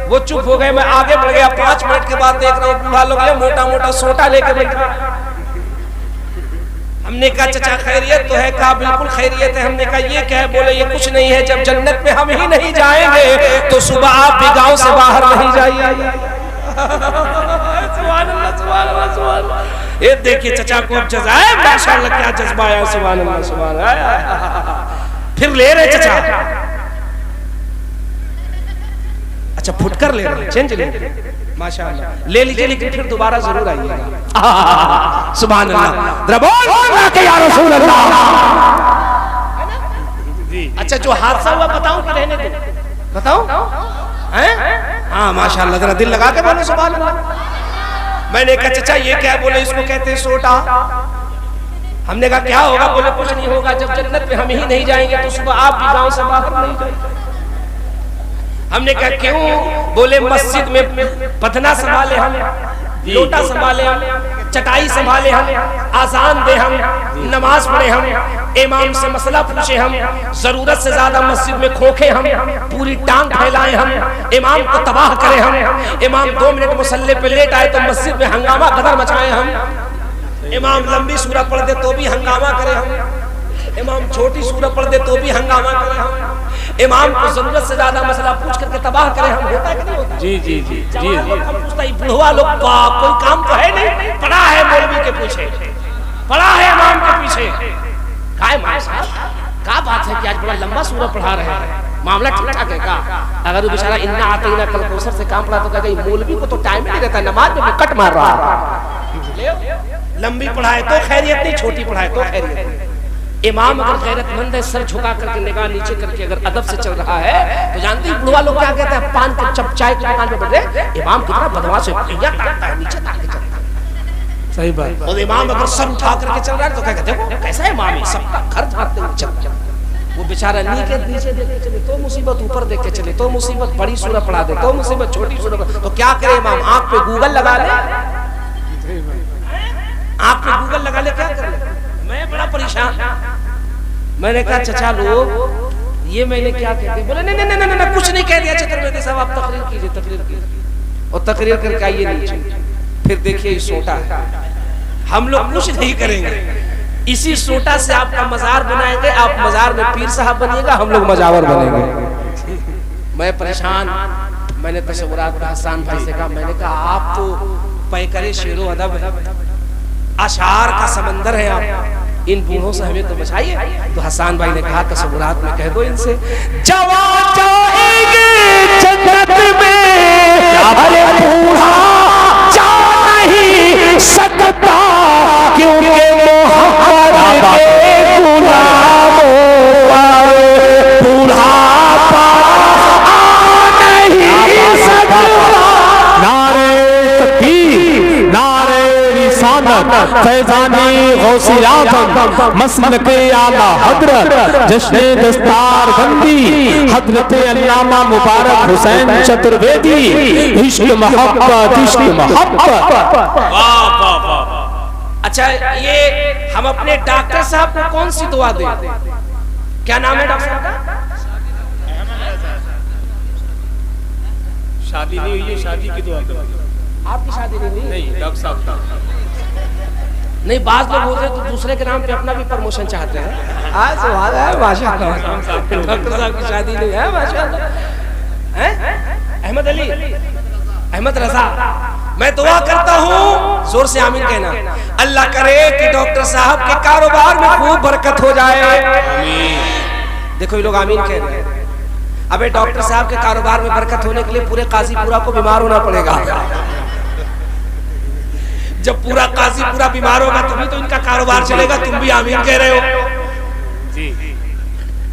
वो चुप हो गए, मैं आगे बढ़ गया। 5 मिनट के बाद देख रहा हूँ बूढ़ा लोग मोटा मोटा सोटा लेके बैठा। हमने कहा चचा खैरियत तो है? कहा बिल्कुल खैरियत है। हमने कहा ये क्या है? बोले ये कुछ नहीं है, जब जन्नत में हम ही नहीं जाएंगे तो सुबह आप भी गांव से बाहर नहीं जाइए। सुभान अल्लाह, सुभान अल्लाह, सुभान अल्लाह। ये देखिए चचा को अब जज़्बा है, माशाअल्लाह क्या जज्बा आया, सुभान अल्लाह, सुभान अल्लाह। फिर ले रहे चचा, अच्छा फुटकर ले रहे, चेंज ले माशाअल्लाह, ले लीजिए, लेकिन फिर दोबारा जरूर आइएगा। सुभान अल्लाह, जरा बोल के या रसूल अल्लाह। अच्छा जो हादसा हुआ बताऊं कि रहने दो? बताऊं? हैं? हाँ माशाअल्लाह, जरा दिल लगा के बोलो सुभान अल्लाह। मैंने कहा चचा ये क्या है? बोले इसको कहते हैं सोटा। हमने कहा क्या होगा? बोले कुछ नहीं होगा, जब जन्नत में हम ही नहीं जाएंगे तो सुबह आप भी गांव से बाहर नहीं जाएंगे। हमने कहा क्यों? बोले मस्जिद में पधना संभाले हम, लोटा संभाले हम, चटाई संभाले हम, आजान दे हम, नमाज पढ़े हम, इमाम से मसला पूछे हम, जरूरत से ज्यादा मस्जिद में खोखे हम, पूरी टांग फैलाए हम, इमाम को तबाह करे हम, इमाम 2 मिनट मुसल्ले पे लेट आए तो मस्जिद में हंगामा गदर मचाए हम, इमाम लंबी सूरत पढ़ दे तो भी हंगामा करे हम, इमाम छोटी सूरत पढ़ दे तो भी हंगामा करे हम, इमाम को जरूरत से ज्यादा मसला पूछ करके तबाह करे हम। होता है कि नहीं होता? जी जी जी जी पूछता ही बुढ़वा लोग कोई काम तो है नहीं, पड़ा है मौलवी के पीछे, पड़ा है इमाम के पीछे। क्या बात है कि आज बड़ा लंबा सूरत पढ़ा रहे हैं, मामला ठीक ठाक है का? अगर वो बेचारा इन्ना आते ना कल कौसर से काम पढ़ा तो कहेगा मौलवी को तो टाइम नहीं रहता, नमाज में कट मार रहा है। लंबी पढ़ाए तो खैरियत नहीं, छोटी पढ़ाए तो खैरियत नहीं। इमाम अगर गैरतमंद है, सर झुका करके निगाह नीचे करके अगर अदब से चल रहा है तो जानते हैं बुढ़वा लोग क्या कहते हैं? पान के चप चाय की दुकान पे बैठे, इमाम कितना बदमाश है, पहिया ताकता है, नीचे ताक के चलता है। सही बात। और इमाम अगर सर उठा करके चल रहा है तो क्या कहते हैं? कैसा है इमाम, सबका घर झाड़ते हुए चल। वो बेचारा नीचे देख के चले तो मुसीबत, ऊपर देख के चले तो मुसीबत, बड़ी सूरत पढ़ा दे तो मुसीबत, छोटी सूरत। तो क्या करे इमाम? आंख पे गूगल लगा ले, आंख पे गूगल लगा ले, क्या करे? मैं बड़ा परेशान। मैंने कहा चचा लोग ये मैंने क्या कह दिया? बोले नहीं नहीं नहीं कुछ नहीं कह दिया चतुर्वेदी साहब, आप तकरीर कीजिए, तकरीर कीजिए और तकरीर करके आइए नीचे। फिर देखिए ये सोटा है, हम लोग कुछ नहीं करेंगे, इसी सोटा से आपका मजार बनाएंगे, आप मजार में पीर साहब बनिएगा, हम लोग मजावर बनेंगे। मैं परेशान। मैंने तशव्वुरात हसन भाई से कहा, मैंने कहा आप तो पैकरे शेरो अदब है, अशार का समंदर है आप, इन बूढ़ों से हमें तो बचाइए। तो हसन भाई ने कहा तशव्वुरात में कह दो इनसे, जवान जाएंगे जन्नत में, अरे बूढ़ा जा नहीं सकता क्योंकि मोहब्बत के गुलामों पर बुढ़ापा आ नहीं सकता। नारे तकबीर, नारे रिसालत, फैज़ाने गौसे आज़म, मसलके आला हजरत, जश्ने दस्तार बंदी हजरत अल्लामा मुबारक हुसैन चतुर्वेदी, इश्क मोहब्बत, इश्क मोहब्बत। वाह वाह वाह। अच्छा ये हम अपने डॉक्टर साहब को कौन सी दुआ दें? क्या नाम है डॉक्टर साहब का? शादी नहीं हुई है, शादी की दुआ करो। आपकी शादी नहीं हुई? नहीं, डॉक्टर साहब का नहीं, बात लोग होते तो दूसरे के नाम पे अपना भी प्रमोशन चाहते हैं। आज सुभान है, माशाअल्लाह। डॉक्टर साहब की शादी नहीं है, माशाअल्लाह। हैं? अहमद अली, अहमद रजा, मैं दुआ करता हूँ, जोर से आमीन कहना, अल्लाह करे कि डॉक्टर साहब के कारोबार में खूब बरकत हो जाए। आमीन। देखो ये लोग आमीन कह रहे हैं। अबे डॉक्टर साहब के कारोबार में बरकत होने के लिए पूरे काजीपुरा को बीमार होना पड़ेगा। जब पूरा काजीपुरा बीमार होगा तभी तो इनका कारोबार चलेगा। तुम भी आमीन कह रहे हो जी।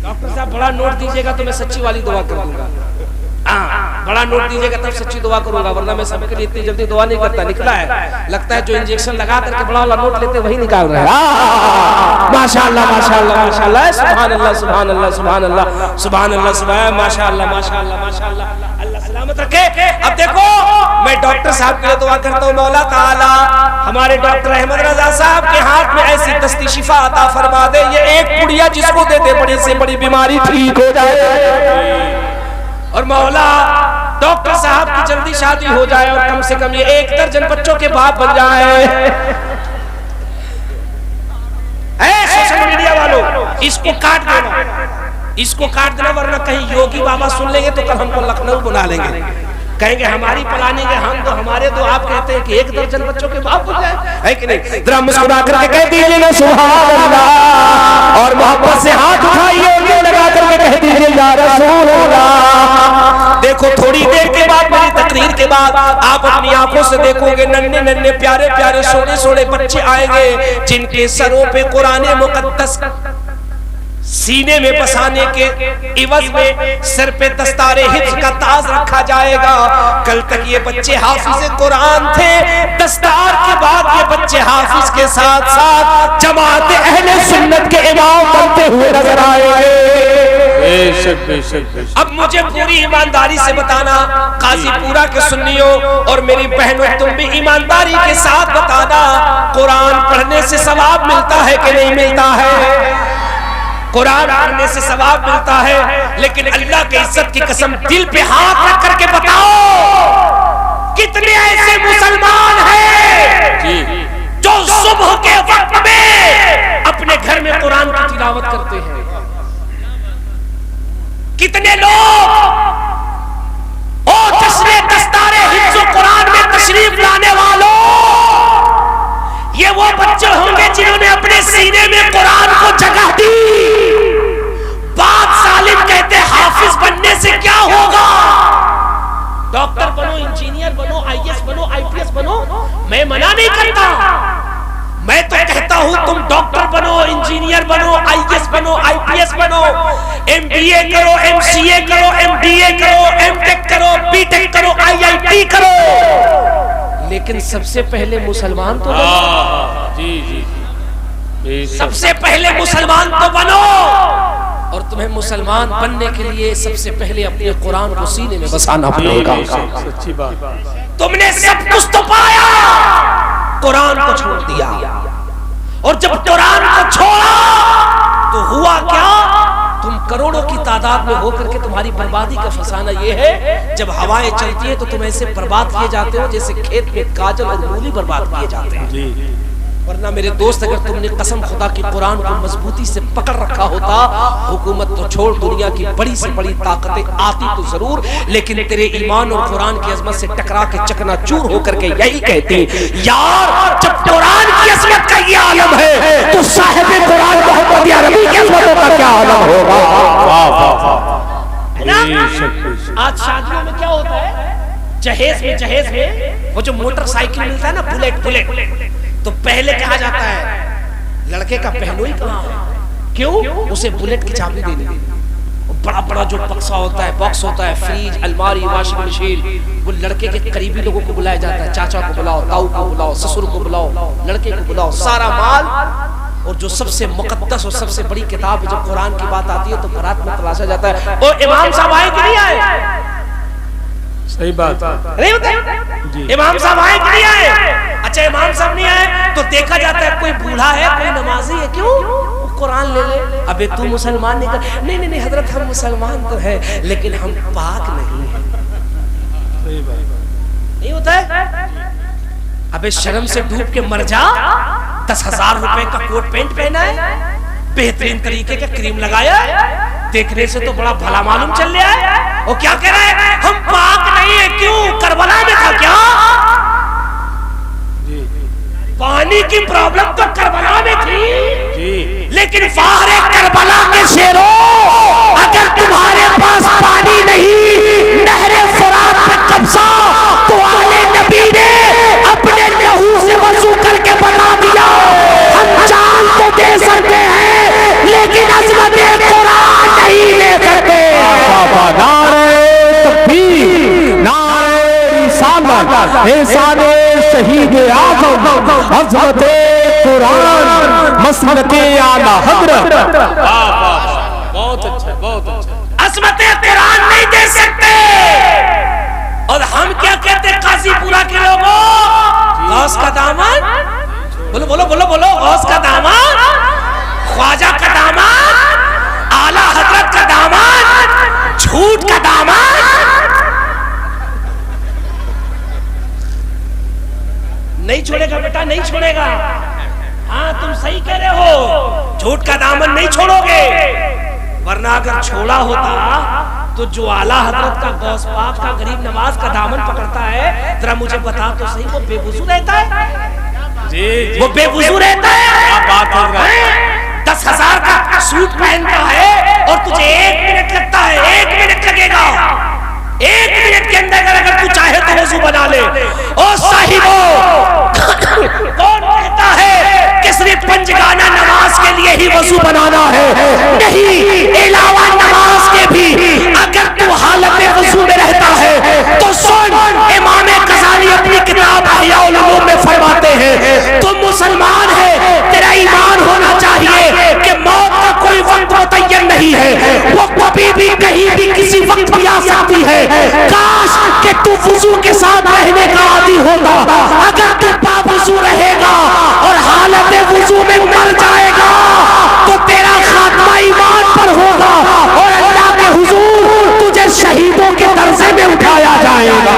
डॉक्टर साहब बड़ा नोट दीजिएगा तो मैं सच्ची वाली दुआ कर दूंगा। बड़ा नोट दीजिएगा तब सच्ची दुआ करूंगा, वरना मैं सबके लिए इतनी जल्दी दुआ नहीं करता। निकला है, लगता है जो इंजेक्शन लगा करके बड़ा वाला नोट लेते वही निकाल रहे हैं। माशाअल्लाह माशाअल्लाह माशाअल्लाह, सुभान अल्लाह सुभान अल्लाह सुभान अल्लाह सुभान अल्लाह सुभान, माशाअल्लाह माशाअल्लाह माशाअल्लाह, अल्लाह सलामत रखे। अब देखो मैं डॉक्टर साहब के लिए दुआ करता हूँ, मौला ताला हमारे डॉक्टर अहमद रजा साहब के हाथ में ऐसी दस्ती शिफा अता फरमा दे, ये एक पुड़िया जिसको दे दे बड़ी से बड़ी बीमारी ठीक हो जाए। और मौला डॉक्टर साहब की जल्दी शादी हो जाए और कम से कम ये 1 दर्जन बच्चों के बाप बन जाए। सोशल मीडिया वालों इसको काट देना, इसको काट देना, वरना कहीं योगी बाबा सुन लेंगे तो कल हमको लखनऊ बुला लेंगे, कहेंगे हमारी प्लानिंग है, हम तो हमारे तो आप कहते हैं कि 1 दर्जन बच्चों के बाप बन जाए, है कि नहीं? जरा मुस्कुरा करके कह दीजिए ना सुभान अल्लाह, और मोहब्बत से हाथ उठाइए लगा करके कह दीजिए या रसूल अल्लाह। देखो थोड़ी देर के बाद, मेरी तकरीर के बाद आप अपनी आंखों से देखोगे नन्हे नन्हे प्यारे प्यारे सोने सोने बच्चे आएंगे, जिनके सरों पे कुरान मुकद्दस सीने में बसाने के इवज में सिर पे दस्तारे हिफ्ज का ताज रखा जाएगा। कल तक ये बच्चे हाफिज कुरान थे, दस्तार के बाद ये बच्चे हाफिज के साथ साथ जमात अहले सुन्नत के इमाम बनते हुए नजर आएंगे। बेशक बेशक बेशक। अब मुझे पूरी ईमानदारी से बताना, काजीपुरा के सुन्नियों और मेरी बहनों, तुम भी ईमानदारी के साथ बताना, कुरान पढ़ने से सवाब मिलता है कि नहीं मिलता है? कुरान पढ़ने से सवाब मिलता है, लेकिन अल्लाह के इज्जत की कसम दिल पे हाथ रख करके बताओ, कितने ऐसे मुसलमान हैं जो सुबह के वक्त में अपने घर में कुरान की तिलावत करते हैं? कितने लोग ओ जश्न दस्तारे हिफ्ज़ कुरान में तशरीफ लाने वालों, ये वो बच्चे होंगे जिन्होंने अपने सीने में कुरान को जगह दी। बात सालिम कहते हाफिज बनने से क्या होगा? डॉक्टर बनो, इंजीनियर बनो, आईएएस बनो, आईपीएस बनो, मैं मना नहीं करता। मैं तो कहता हूं तुम डॉक्टर बनो, इंजीनियर बनो, आईएएस बनो, आईपीएस बनो, एमबीए करो, एमसीए करो, एमबीए करो, एमटेक करो, बीटेक करो, आईआईटी करो, लेकिन सबसे पहले मुसलमान तो बनो। जी जी जी, सबसे पहले मुसलमान तो बनो। और तुम्हें मुसलमान बनने के लिए सबसे पहले अपने कुरान को सीने में बसाना पड़ेगा। सच्ची बात। तुमने सब कुछ तो पाया, कुरान को छोड़ दिया, और जब कुरान को छोड़ा तो हुआ क्या? तुम करोड़ों की तादाद में होकर के तुम्हारी बर्बादी का फसाना यह है, जब हवाएं चलती है तो तुम ऐसे बर्बाद किए जाते हो जैसे खेत में गाजर और मूली बर्बाद किए जाते हैं। वरना मेरे दोस्त, अगर तुमने कसम खुदा की कुरान को मजबूती से पकड़ रखा होता, हुकूमत तो छोड़, दुनिया की बड़ी से बड़ी ताकतें आती तो जरूर, लेकिन तेरे ईमान और कुरान की अजमत से टकरा के चकनाचूर होकर के यही कहती, यार जब कुरान की अजमत का ये आलम है तो साहिब कुरान मोहम्मद अरबी की अजमतों का क्या आलम होगा? आज शादियों में क्या होता है, जहेज में वो जो मोटरसाइकिल मिलता है ना, बुलेट, तो पहले कहा जाता है लड़के का पहलू ही कहाँ है? क्यों? उसे बुलेट की चाबी देनी। बड़ा बड़ा जो बक्सा होता है, बॉक्स होता है, फ्रिज, अलमारी, वॉशिंग मशीन, वो लड़के के करीबी लोगों को बुलाया जाता है, चाचा को बुलाओ, ताऊ को बुलाओ, ससुर को बुलाओ, लड़के को बुलाओ, सारा माल। और जो सबसे मुकद्दस और सबसे बड़ी किताब है, जब कुरान की बात आती है तो बारात में तलाशा जाता है, और इमाम साहब आए कि नहीं आए? सही बात नहीं होता? इमाम साहब आए कि नहीं आए? अच्छा, इमाम साहब नहीं आए तो देखा जाता है कोई बूढ़ा है, कोई नमाजी है, क्यों? वो कुरान ले ले। अबे तू मुसलमान नहीं कर? नहीं हजरत, हम मुसलमान तो है लेकिन हम पाक नहीं है। सही बात। नहीं होता है? अबे शर्म से डूब के मर जा। 10,000 रुपए का कोट पैंट पहना है, बेहतरीन तरीके का क्रीम लगाया, देखने से तो बड़ा भला मालूम चल रहा है, वो क्या कह रहा है? हम पाक नहीं है। क्यों? करबला में था क्या? पानी की प्रॉब्लम तो करबला में थी, लेकिन फाहरे करबला के शेरों, अगर तुम्हारे पास पानी नहीं, नहरे फुरात पे कब्जा, तो आले नबी ने अपने लहू से वजू करके बता दिया, हम जान तो दे सकते हैं लेकिन अज़मत कुरान नहीं ले सकते। नारे तकबीर, नारे रिसालत, इंसाने शहीद आज़म, अज़मत कुरान, मसलके आला हज़रत। बहुत अच्छा, बहुत अच्छा। अज़मत कुरान नहीं दे सकते। और हम क्या कहते हैं काजीपुरा के लोगों? गौस का दामन, बोलो बोलो बोलो बोलो, गौस का दामन, ख्वाजा का दामन, आला हजरत का दामन, झूठ का दामन। नहीं छोड़ेगा बेटा, नहीं छोड़ेगा। हाँ, तुम सही कह रहे हो, झूठ का दामन नहीं छोड़ोगे। वरना अगर छोड़ा होता तो जो आला हजरत का, गौस पाक का, गरीब नवाज का दामन पकड़ता है, जरा मुझे बता तो सही, वो बेवुजू रहता है? जी, वो बेवुजू रहता है? क्या बात है? 10,000 का सूट पहनता है और तुझे 1 मिनट लगता है, 1 मिनट लगेगा। 1 मिनट के अंदर अगर तू चाहे तो वजू बना ले। ओ साहिबो, कौन कहता है कि सिर्फ पंजगाना नमाज के लिए ही वजू बनाना है? नहीं, अलावा नमाज के भी अगर तू हालत वजू में रहता है तो सुन, इमाम गज़ाली अपनी किताब अहयाउल उलूम में फरमाते हैं, तुम मुसलमान है, तेरा ईमान होना चाहिए कि मौत का कोई वक्त मुतय्यन नहीं है, वो कभी वक्त प्यास आती है। काश कि तू वुजू के साथ रहने का आदी होता। अगर तू बावुजू रहेगा और हालत वुजू में मर जाएगा तो तेरा खात्मा ईमान पर होगा और अल्लाह के हुजूर तुझे शहीदों के दर्जे में उठाया जाएगा।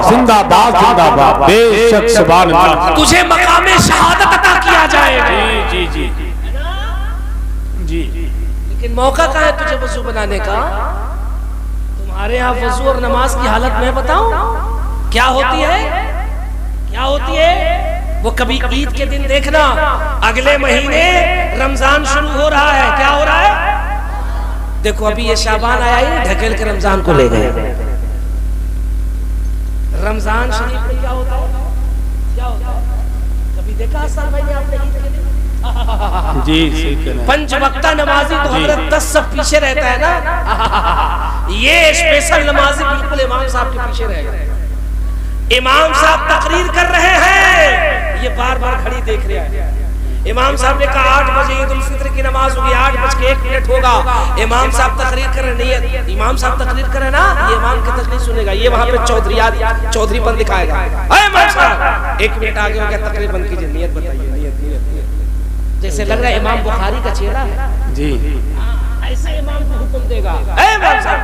जिंदाबाद जिंदाबाद, बेशक सुभान अल्लाह। तुझे मकामे शहादत अता किया जाएगा। जी जी जी जी। लेकिन मौका कहाँ है तुझे वजू बनाने का? तुम्हारे यहाँ वजू और नमाज की हालत मैं बताऊं क्या होती है, क्या होती है? वो कभी ईद के दिन देखना, अगले महीने रमजान शुरू हो रहा है। क्या हो रहा है? देखो अभी ये शाबान आया ही ढकेल के रमजान को ले गए। रमजान शरीफ में क्या होता है, क्या होता है? कभी देखा असल भाई आपने ईद के दिन? जी सही। पंच वक्ता नमाजी तो हजरत 10 सब पीछे रहता है ना। ये स्पेशल नमाजी बिल्कुल इमाम साहब के पीछे रहेगा। इमाम साहब तकरीर कर रहे हैं, ये बार बार घड़ी देख रहे हैं। इमाम साहब ने कहा 8 बजे ईद उल फित्र की नमाज होगी, 8:01 होगा। इमाम साहब तकरीर कर रहे, नहीं इमाम साहब तकरीर कर रहे ना, ये इमाम की तकरीर सुनेगा, ये वहां पे चौधरीपन दिखाएगा। इमाम साहब 1 मिनट आगे हो गया, तकरीर बंद कीजिए, नियत बताइए, नियत। जैसे लग रहा है इमाम बुखारी का चेहरा है जी। ऐसे इमाम को हुक्म देगा, इमाम साहब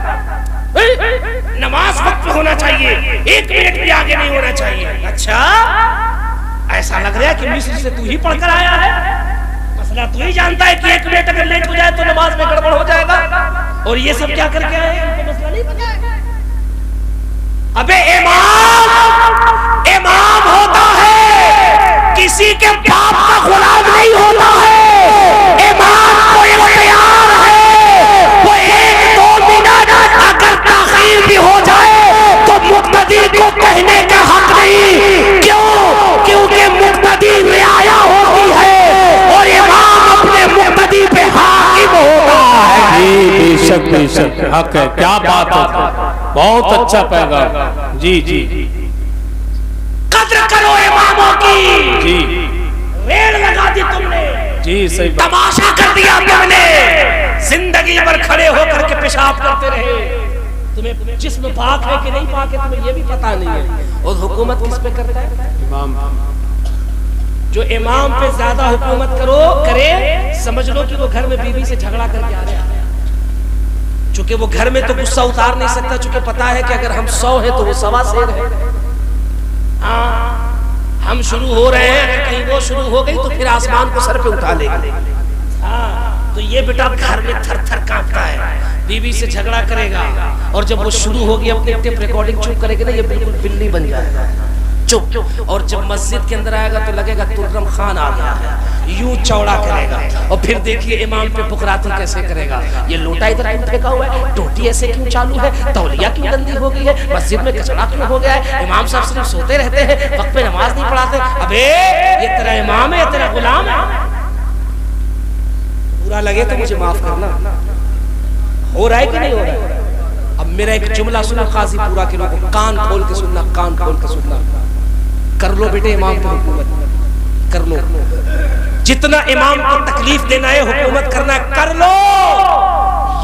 नमाज वक्त पे होना चाहिए, 1 मिनट भी आगे नहीं होना चाहिए। अच्छा, ऐसा लग रहा है कि मिस्र से तू ही पढ़कर आया है, मसला तू ही जानता है कि 1 मिनट अगर लेट हो जाए तो नमाज में गड़बड़ हो जाएगा, और ये सब क्या करके आए हैं, इनको मसला नहीं पता है। अबे इमाम होता है, किसी के बाप का गुलाम नहीं होता है। इमाम को इख्तियार है, वो 1-2 मिनट अगर ताखीर भी हो जाए तो मुक्तदी को कहने का हक नहीं। क्यों? क्योंकि मुक्तदी रियाया होती है और इमाम अपने मुक्तदी पे हाकिम होता है। बेशक बेशक हक है। क्या बात है, बहुत अच्छा पैगाम। जी जी कद्र करो इमामों की। जी रेड़ लगा दी तुमने, जी सही। तमाशा कर दिया तुमने, जिंदगी भर खड़े होकर के पेशाब करते रहे। तुम्हें जिस्म पाक है कि नहीं पाक है तुम्हें ये भी पता नहीं है। और हुकूमत किस पे करता है? इमाम। जो इमाम पे ज्यादा हुकूमत करे समझ लो कि वो घर में बीवी से झगड़ा करके आ रहा है। चूंकि वो घर में तो गुस्सा उतार नहीं सकता, चूंकि पता है कि अगर हम 100 है तो वो 1.25 शेर है। हम शुरू हो रहे हैं, अगर कहीं वो शुरू हो गई तो फिर आसमान को सर पे उठा लेगी। तो ये बेटा घर में थर थर कांपता है, बीवी से झगड़ा करेगा, और जब वो शुरू होगी अपनी टेप रिकॉर्डिंग चुप करेगी ना, ये बिल्कुल बिल्ली बन जाएगा, चुप। और जब मस्जिद के अंदर आएगा तो लगेगा तुर्रम खान आ गया है, यूं चौड़ा करेगा। और फिर देखिए इमाम पे बुकराती कैसे करेगा। ये लोटा इधर क्यों फेंका हुआ है, टोटी ऐसे क्यों चालू है, तौलिया क्यों गंदी हो गई है, मस्जिद में कचरा क्यों हो गया है, इमाम साहब सिर्फ सोते रहते हैं, वक्त पे नमाज नहीं पढ़ाते। अबे ये तेरा इमाम है, तेरा गुलाम है। बुरा लगे तो मुझे माफ करना। हो रहा है कि नहीं हो रहा है? अब मेरा एक जुमला सुनो काजी पूरा के लोगों, कान खोल के सुनना, कान खोल के सुनना। कर लो बेटे इमाम पे हुकूमत, कर लो। जितना इमाम को तकलीफ देना है हुकूमत करना कर लो।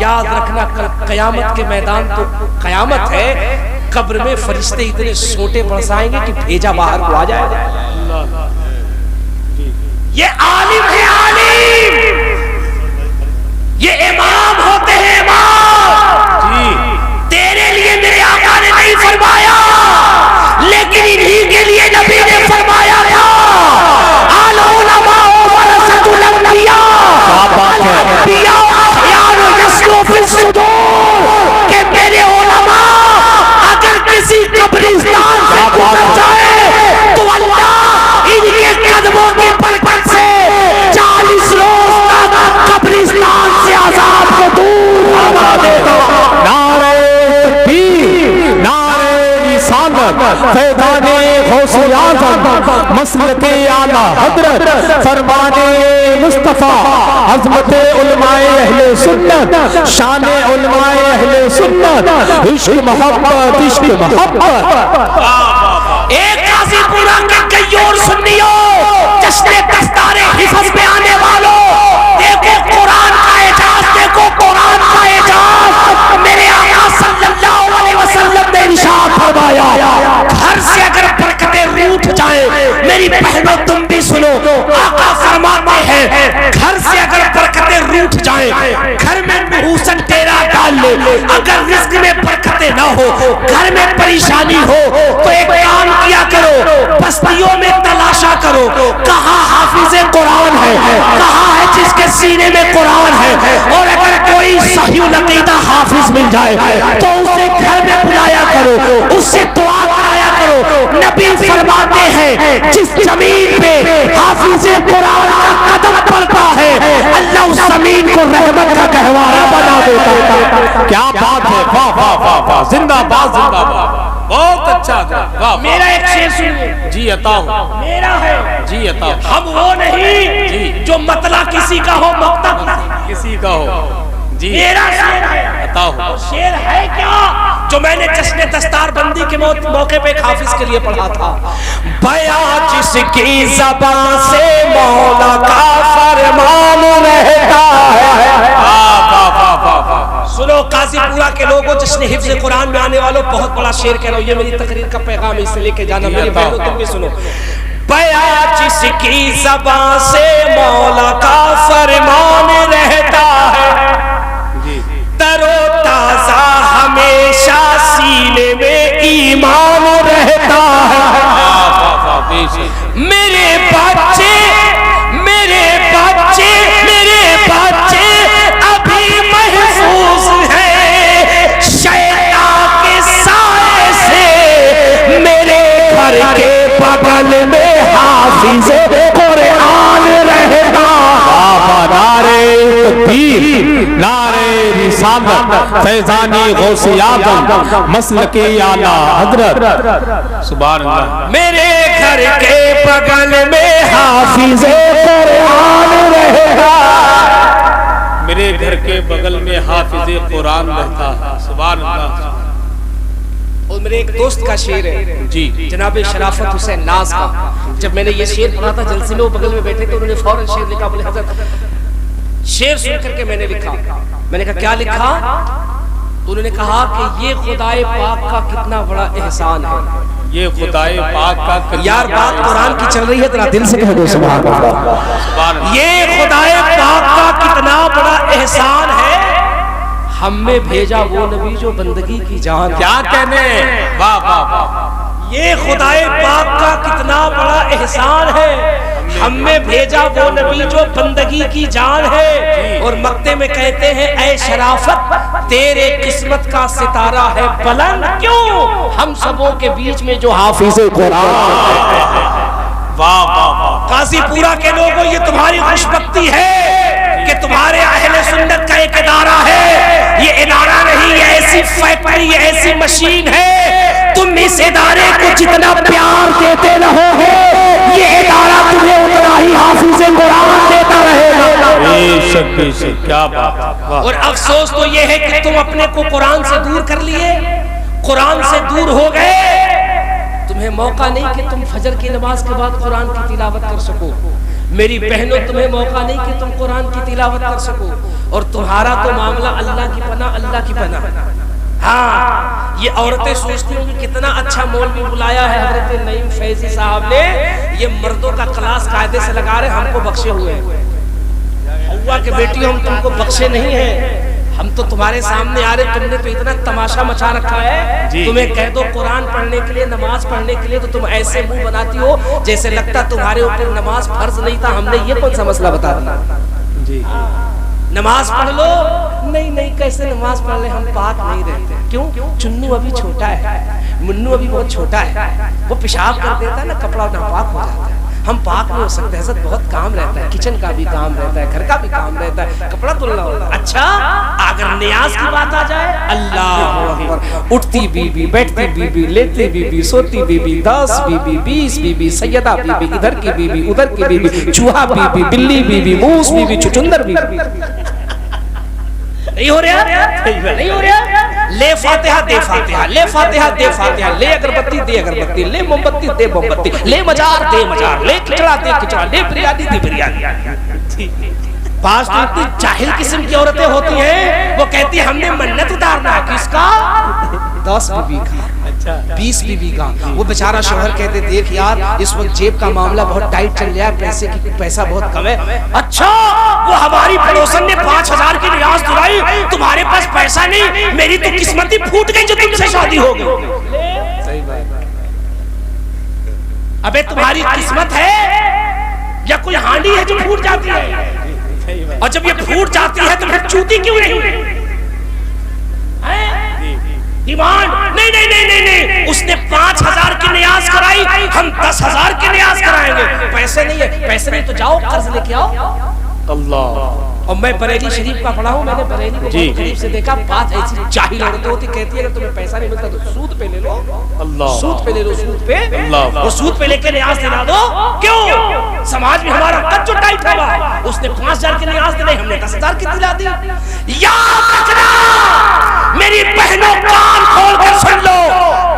याद रखना कल कयामत के मैदान तो कयामत है, कब्र में फरिश्ते इतने सोटे बरसाएंगे कि भेजा बाहर को आ जाएगा। ये आलिम है, आलिम। ये इमाम होते हैं, इमाम जी। तेरे लिए मेरे आका ने नहीं फरमाया, लेकिन इन्हीं के लिए नबी ने फरमाया था, आल उलमा वरसतुल अंबिया, अंबिया ख्याल यस्लु फिस सुदूर, कि मेरे उलमा अगर किसी कब्रिस्तान से गुजर जाए तो अल्लाह इनके कदमों के बरकत से 40 रोज तक कब्रिस्तान से अज़ाब को दूर करवा देगा। नारे तकबीर, नारे रिसालत, फैज़ाने गौसे आज़म, मसलके आला हज़रत, फरमाने मुस्तफ़ा, अज़मते उलमाए अहले सुन्नत, शाने उलमाए अहले सुन्नत, इश्क मोहब्बत, इश्क मोहब्बत। एक काज़ीपुरा के गयोर सुन्नियों, जश्न दस्तारे हिफ्ज़ में आने वालों, देखो कुरान का एजाज, देखो कुरान का एजाज। मेरे ले। अगर रिस्क में बरकतें ना हो, घर में परेशानी हो, तो एक काम किया करो, बस्तियों में तलाशा करो, कहाँ हाफिज़े कुरान है, कहाँ है जिसके सीने में कुरान है। और अगर कोई सही अकीदा हाफिज मिल जाए तो उसे घर में बुलाया करो, उससे दुआ कराया करो। नबी फरमाते हैं जिस जमीन पे हाफिज़े कुरान का कदम पड़ता है, अल्लाह उस जमीन को रहमत का गहवारा बना देता है। क्या बात है, वाह वाह वाह वाह, जिंदाबाद जिंदाबाद, बहुत अच्छा था। वाह, मेरा एक शेर सुनिए जी अताओ, मेरा है जी अताओ। हम वो नहीं जो मतला किसी का हो, मक्ता किसी का हो जी, मेरा शेर है। अताओ। शेर है क्या जो मैंने जश्न दस्तारबंदी के मौके पे हाफिज के लिए पढ़ा था। बयां जिसकी ज़बान से मौला का फरमान रहता है। सुनो काजीपुरा के लोगों, जश्न हिफ्ज़ कुरान में आने वालों, बहुत बड़ा शेर कह रहा हूँ, ये मेरी तकरीर का पैगाम है, इसे लेके जाना मेरी बहनों, तुम भी सुनो। बयां जिसकी ज़बान से मौला का फरमान रहता है, तरो ताजा हमेशा सीने में ईमान रहता है। मेरे बच्चे मेरे बच्चे मेरे बच्चे अभी महफूज हैं शैतान के साए से। मेरे घर के बगल में हाफिज़े कुरान रहता। नारे तकबीर, नारे रिसालत, फैजानी गौसे आज़म, मसलके आला हजरत, सुभान अल्लाह। मेरे घर के बगल में हाफिज़े कुरान रहेगा। मेरे घर के बगल में हाफिज़े कुरान रहता है, सुभान अल्लाह। और मेरे एक दोस्त का शेर है जी, जनाब शराफत हुसैन नाज का। जब मैंने ये शेर पढ़ा था जलसे में, वो बगल में बैठे थे, उन्होंने फौरन शेर लिखा। बोले हजरत, शेर सुन करके मैंने लिखा। मैंने कहा क्या लिखा? उन्होंने कहा कि ये खुदाए पाक का कितना बड़ा एहसान है। ये खुदाए पाक का, यार बात कुरान की चल रही है, तेरा दिल से कह दो सुभान अल्लाह। ये खुदाए पाक का कितना बड़ा एहसान है, हम में भेजा वो नबी जो बंदगी की जान। क्या कहने, वाह वाह वाह। ये खुदाए पाक का कितना बड़ा एहसान है, हम में भेजा वो नबी जो बंदगी की जान है। और मक्ते में कहते हैं ऐ शराफत तेरे किस्मत का सितारा है बुलंद, क्यों हम सबों के बीच में जो हाफिज़े कुरान। वाह वाह वाह। काजीपुरा के लोगों, ये तुम्हारी खुशबख्ती है कि तुम्हारे अहले सुन्नत का एक इदारा है। ये इदारा नहीं, ये ऐसी फैक्ट्री, ये ऐसी मशीन है। तुम इस इदारे को जितना प्यार देते रहोगे, ये इदारा तुम्हें उतना ही हाफिज़े कुरान देता रहेगा। बेशक, क्या बात। और अफसोस तो ये है कि तुम अपने को कुरान से दूर कर लिए, कुरान से दूर हो गए। तुम्हें मौका नहीं कि तुम फजर की नमाज के बाद कुरान की तिलावत कर सको। मेरी बहनों, तुम्हें मौका नहीं कि तुम कुरान की तिलावत कर सको। और तुम्हारा तो मामला अल्लाह की पनाह, अल्लाह की पनाह। हाँ, ये औरतें सोचती होंगी कितना अच्छा मौलवी बुलाया है हजरत नईम फैजी साहब ने, ये मर्दों का क्लास कायदे से लगा रहे, हमको बख्शे हुए हैं। हव्वा के बेटी, हम तुमको बख्शे नहीं है, हम तो तुम्हारे सामने आ रहे। तुमने तो इतना तमाशा मचा रखा है, तुम्हें कह दो कुरान पढ़ने के लिए, नमाज पढ़ने के लिए, तो तुम ऐसे मुंह बनाती हो जैसे लगता तुम्हारे ऊपर नमाज फर्ज नहीं था। हमने ये कौन सा मसला बता दिया जी? नमाज पढ़ लो। नहीं नहीं, कैसे नमाज पढ़ ले, हम पाक नहीं रहते। क्यों? चुन्नू अभी छोटा है, मुन्नू अभी बहुत छोटा है, वो पेशाब कर देता है ना, कपड़ा नापाक हो जाता है। हम पाक नहीं हो सकते हज़रत, बहुत काम रहता है, किचन का भी काम रहता है, घर का भी काम रहता है, कपड़ा धुलना होता है। अच्छा, अगर नियाज की बात आ जाए, अल्लाह अकबर, उठती बीबी, बैठती बीबी, लेती बीबी, सोती बीबी, 10 बीबी, 20 बीबी, सैयदा बीबी, इधर की बीबी, उधर की बीबी, चूहा बीबी, बिल्ली बीबी, मूस बीबी, चुचुंदर बीबी। नहीं हो रहा, नहीं हो रहा। ले फातिहा दे फातिहा, ले फातिहा दे फातिहा, ले अगरबत्ती दे अगरबत्ती, ले मोमबत्ती दे मोमबत्ती, ले मजार दे मजार, ले खिचड़ा दे खिचड़ा, ले बिरयानी दे बिरयानी। पास तो इतनी जाहिल किस्म की औरतें होती हैं, वो कहती है हमने मन्नत उतारना है। किसका? 10 बीबी का। 20 बीवी का। वो बेचारा शौहर कहते देख यार इस वक्त जेब का मामला बहुत टाइट चल रहा है, पैसा बहुत कम है। अच्छा वो हमारी पड़ोसन ने 5000 की रियाज दिलाई, तुम्हारे पास पैसा नहीं, मेरी तो किस्मत ही फूट गई जो तुमसे शादी हो गई। सही बात। अबे तुम्हारी किस्मत है या कोई हांडी है जो फूट जाती है? और जब ये फूट जाती है तो फिर चूती क्यों नहीं? डिमांड नहीं नहीं नहीं नहीं नहीं, उसने 5000 की नियाज कराई, हम 10,000 की नियाज कराएंगे। पैसे नहीं है, पैसे नहीं तो जाओ कर्ज लेके आओ। अल्लाह। और मैं बरेली शरीफ का पढ़ा हूँ, मैंने बरेली को बहुत करीब से देखा। बात ऐसी जाहिल औरतें होती, कहती है अगर तुम्हें पैसा नहीं मिलता तो सूद पे ले लो। अल्लाह। सूद पे ले लो, सूद पे। अल्लाह। और सूद पे लेके नियाज दिला दो। क्यों? समाज में हमारा कद जो टाइट होगा, उसने 5000 की नियाज दिलाई, हमने 10,000 की दिला दी। याद रखना मेरी बहनों, कान खोल कर सुन लो,